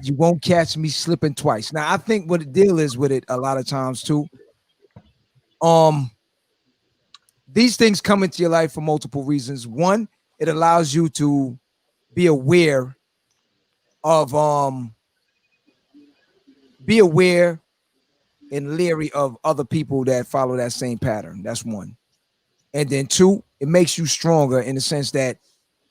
You won't catch me slipping twice. Now, I think what the deal is with it a lot of times too. Um, these things come into your life for multiple reasons. One, it allows you to be aware of be aware and leery of other people that follow that same pattern. That's one. And then two, it makes you stronger in the sense that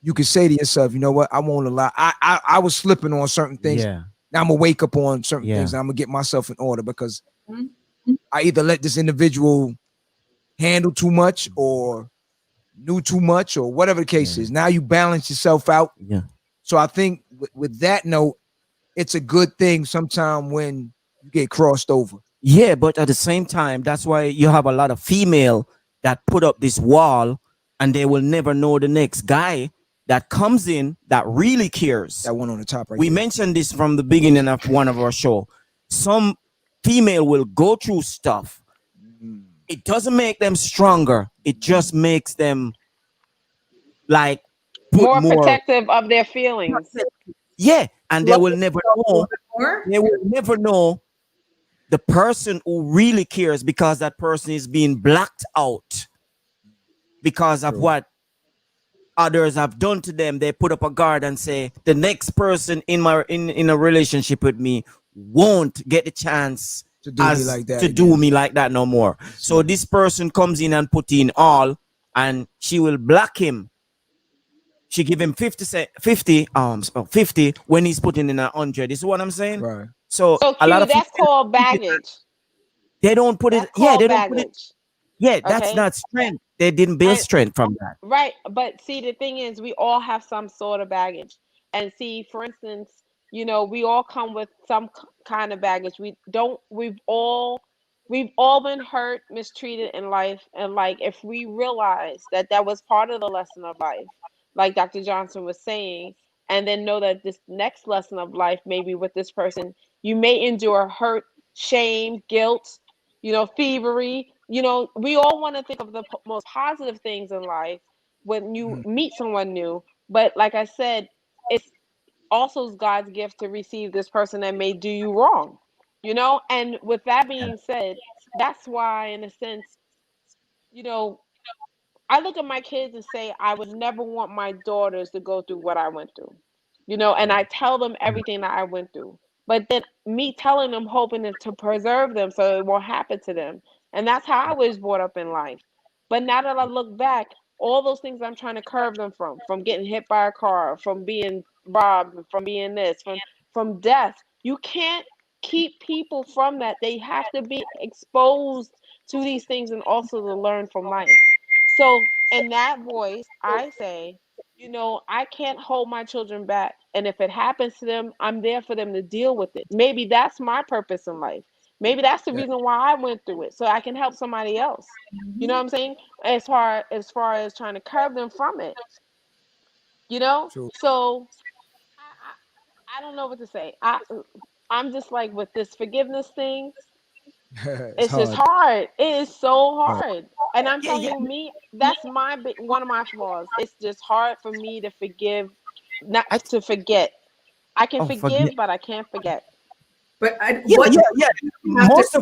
you can say to yourself, you know what, I won't allow. I was slipping on certain things. Yeah. Now I'm gonna wake up on certain Yeah. things and I'm gonna get myself in order because Mhm. I either let this individual handle too much or knew too much or whatever the case Yeah. is. Now you balance yourself out. Yeah. So I think with that note, it's a good thing sometime when you get crossed over. Yeah, but at the same time, that's why you have a lot of female that put up this wall and they will never know the next guy that comes in that really cares. That one on the top right We there. mentioned this from the beginning of one of our show. Some female will go through stuff. Mm. It doesn't make them stronger. It just makes them like put More more. protective of their feelings. Yeah, and they Love will never yourself a little know. bit more. They will never know the person who really cares because that person is being blacked out because of True. what others have done to them. They put up a guard and say the next person in a relationship with me won't get the chance To do me as like that to do again. me like that no more. So Smart. this person comes in and put in all and she will block him. She give him 50 when he's putting in 100. This is what I'm saying. Right. So So, a lot Q, of that's females called baggage. they don't put it. That's Yeah, called they don't put it. baggage. Yeah, that's Okay. not strength. They didn't build And strength from that. right, but see, the thing is, we all have some sort of baggage. And see, for instance, we all come with some kind of baggage. We've all been hurt, mistreated in life, and like if we realize that that was part of the lesson of life, like Dr. Johnson was saying, and then know that this next lesson of life, maybe with this person, you may endure hurt, shame, guilt, thievery. We all want to think of the most positive things in life when you Mhm. meet someone new. But like I said, it's also God's gift to receive this person that may do you wrong. And with that Yeah. being said, that's why, in a sense, you know, I look at my kids and say, I would never want my daughters to go through what I went through. And Right. I tell them everything that I went through. but then me telling them, hoping to preserve them so it won't happen to them. And that's how I was brought up in life. But now that I look back, all those things I'm trying to curb them from getting hit by a car, from being robbed, from being this, from death. You can't keep people from that. They have to be exposed to these things and also to learn from life. So in that voice, I say, I can't hold my children back. And if it happens to them, I'm there for them to deal with it. Maybe that's my purpose in life. Maybe that's the reason why I went through it, so I can help somebody else. You know what I'm saying? As far as trying to curb them from it. True. So I don't know what to say. I'm just like with this forgiveness thing. It's It's just hard. hard. It is so Hard. hard. And I'm Yeah, telling yeah. you, that's one of my flaws. It's just hard for me to forgive, not I to forget. I can oh forget. forgive, but I can't forget. But Yeah, what yeah, yeah. you have to, Most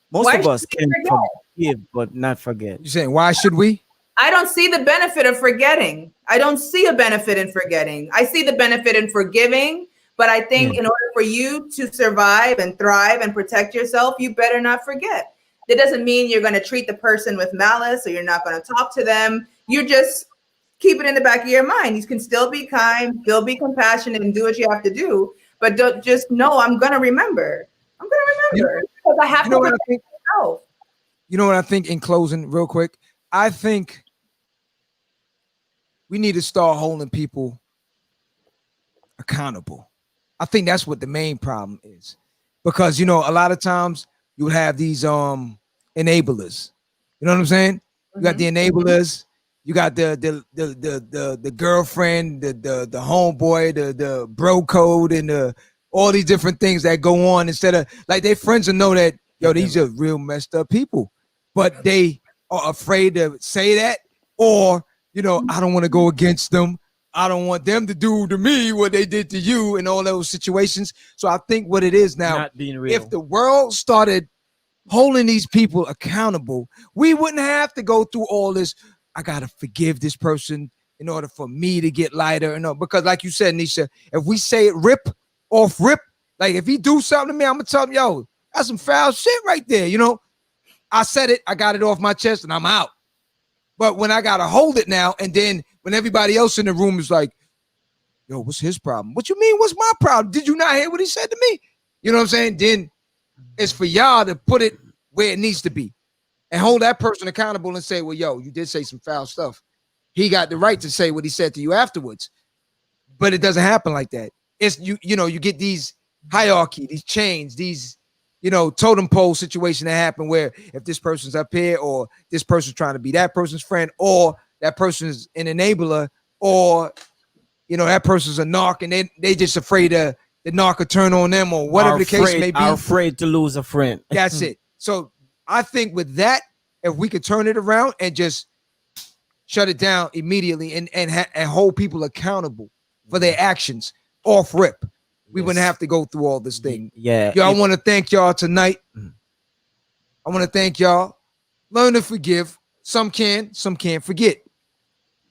why of should us we can forget? forgive but not forget. You saying why should we? I don't see the benefit of forgetting. I don't see a benefit in forgetting. I see the benefit in forgiving, but I think in order for you to survive and thrive and protect yourself, you better not forget. That doesn't mean you're going to treat the person with malice or you're not going to talk to them. You just keep it in the back of your mind. You can still be kind, still be compassionate, and do what you have to do. But don't just know I'm going to remember. I'm going to You, remember because I have you to know what I protect think? myself. You know what I think in closing, real quick? I think we need to start holding people accountable. I think that's what the main problem is. Because a lot of times you would have these enablers. You know what I'm saying? You got the enablers, you got the girlfriend, the homeboy, the bro code, and all these different things that go on instead of like their friends will know that these are real messed up people. But they are afraid to say that, or I don't want to go against them. I don't want them to do to me what they did to you in all those situations. So I think what it is now, Not being real. if the world started holding these people accountable, we wouldn't have to go through all this. I gotta forgive this person in order for me to get lighter. No, because like you said, Nisha, if we say it rip, like if he do something to me, I'm gonna tell him, yo, that's some foul shit right there. I said it, I got it off my chest, and I'm out. But when I gotta hold it now, and then when everybody else in the room is like, yo, what's his problem? What you mean, what's my problem? Did you not hear what he said to me? You know what I'm saying? Then it's for y'all to put it where it needs to be and hold that person accountable and say, well, yo, you did say some foul stuff. He got the right to say what he said to you afterwards. But it doesn't happen like that. It's you get these hierarchy, these chains, these totem pole situation that happen where if this person's up here or this person's trying to be that person's friend or that person's an enabler or that person's a narc and they just afraid of the narc to turn on them or whatever the case may be. Are afraid to lose a friend. That's it. So I think with that, if we could turn it around and just shut it down immediately and hold people accountable for their actions off rip, we wouldn't have to go through all this thing. Yeah. I want to thank y'all tonight. I want to thank y'all. Learn to forgive. Some can, some can't forget.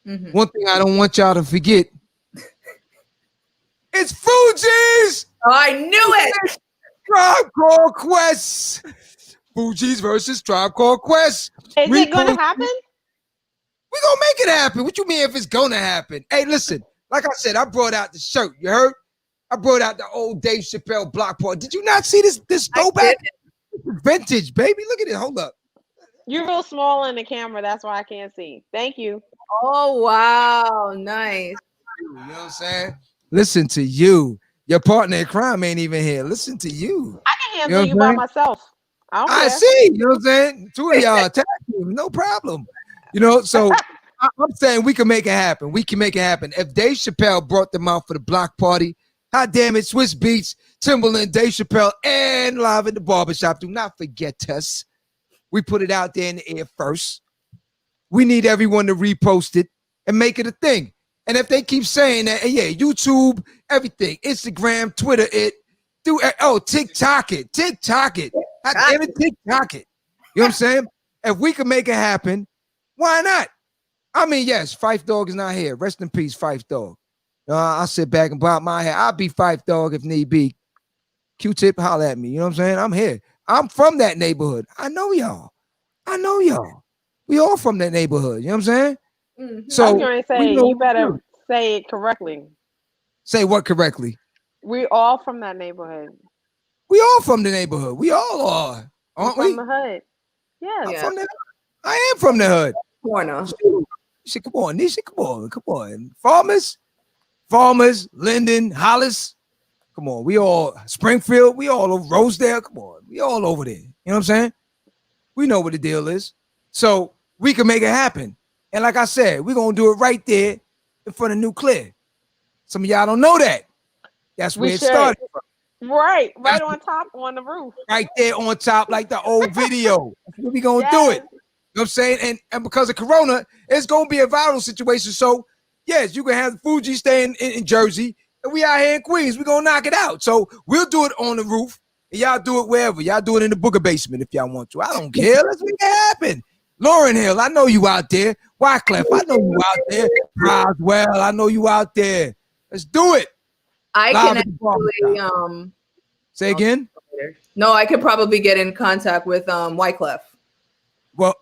One thing I don't want y'all to forget, it's Fuji's. Oh, I knew it. Tribe Called Quest. Fuji's versus Tribe Called Quest. Is it going to happen? We gonna make it happen. What you mean if it's gonna happen? Hey, listen, like I said, I brought out the shirt. You heard? I brought out the old Dave Chappelle block party. Did you not see this throwback? Vintage, baby. Look at it. Hold up. You're real small in the camera. That's why I can't see. Thank you. Oh, wow. Nice. You know what I'm saying? Listen to you. Your partner in crime ain't even here. Listen to you. I can handle you by myself. I don't care. See. You know what I'm saying? Two of y'all attack him. No problem. So I'm saying we can make it happen. We can make it happen. If Dave Chappelle brought them out for the block party, God damn it, Swiss Beats, Timberland, Dave Chappelle, and Live at the Barbershop. Do not forget us. We put it out there in the air first. We need everyone to repost it and make it a thing. And if they keep saying that, YouTube, everything, Instagram, Twitter, TikTok it. TikTok it. God damn it, TikTok it. You know what I'm saying? If we can make it happen, why not? I mean, yes, Phife Dawg is not here. Rest in peace, Phife Dawg. I sit back and bob my head. I'll be Fife Dog if need be. Q-Tip, holler at me. You know what I'm saying? I'm here. I'm from that neighborhood. I know y'all. We all from that neighborhood. You know what I'm saying? Mm-hmm. So I was going to say, you better say it correctly. Say what correctly? We all from that neighborhood. We all from the neighborhood. We all are, aren't we? From the hood. Yes. I'm from the hood. I am from the hood. Corner. Come on, Nisha. Come on. Farmers, Linden, Hollis. Come on. We all Springfield. We all over Rosedale. Come on. We all over there. You know what I'm saying? We know what the deal is. So we can make it happen. And like I said, we're going to do it right there in front of New Clear. Some of y'all don't know that. That's where it started from. Right on top, on the roof. Right there on top, like the old video. That's what we going to do it. You know what I'm saying? And because of Corona, it's going to be a viral situation. So, yes, you can have Fuji staying in Jersey, and we out here in Queens. We're going to knock it out. So we'll do it on the roof, and y'all do it wherever. Y'all do it in the Booker basement if y'all want to. I don't care. Let's make it happen. Lauren Hill, I know you out there. Wyclef, I know you out there. Roswell, I know you out there. Let's do it. I can actually say again. No, I could probably get in contact with Wyclef. Well,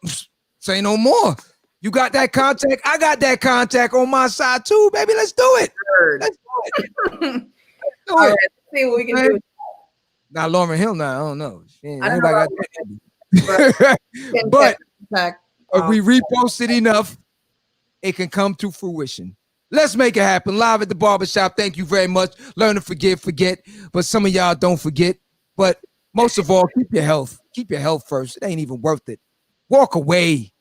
say no more. You got that contact. I got that contact on my side too, baby. Let's do it. Let's do it. All right, let's see what we can do. Now Lauren Hill, now I don't know. I don't know but if we repost it enough, it can come to fruition. Let's make it happen. Live at the barbershop. Thank you very much. Learn to forget. But some of y'all don't forget. But most of all, keep your health. Keep your health first. It ain't even worth it. Walk away.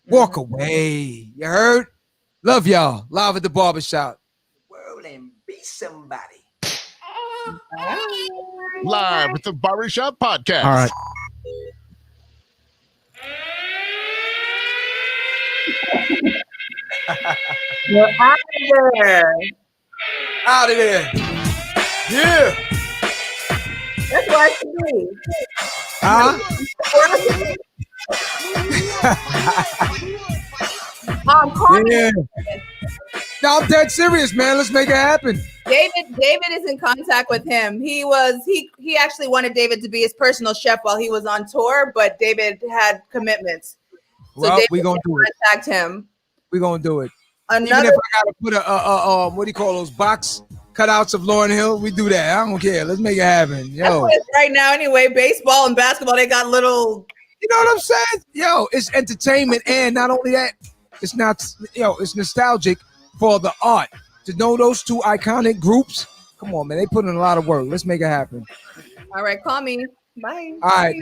Walk away. You heard? Love y'all. Live at the barbershop. World and be somebody. Live at the Barbershop Podcast. All right. You're out of there. Out of there. Yeah. That's why I should be. Yeah. No, I'm dead serious, man. Let's make it happen. David is in contact with him. He actually wanted David to be his personal chef while he was on tour, but David had commitments. So Well, David we're gonna do it. Contact him. We're gonna do it. Even if I gotta put a what do you call those box cutouts of Lauren Hill, we do that. I don't care. Let's make it happen. Yo. Right now, anyway, baseball and basketball, they got little. You know what I'm saying? Yo, it's entertainment, and not only that, it's not. It's nostalgic for the art. To know those two iconic groups, come on, man, they put in a lot of work. Let's make it happen. All right, call me. Bye. All right.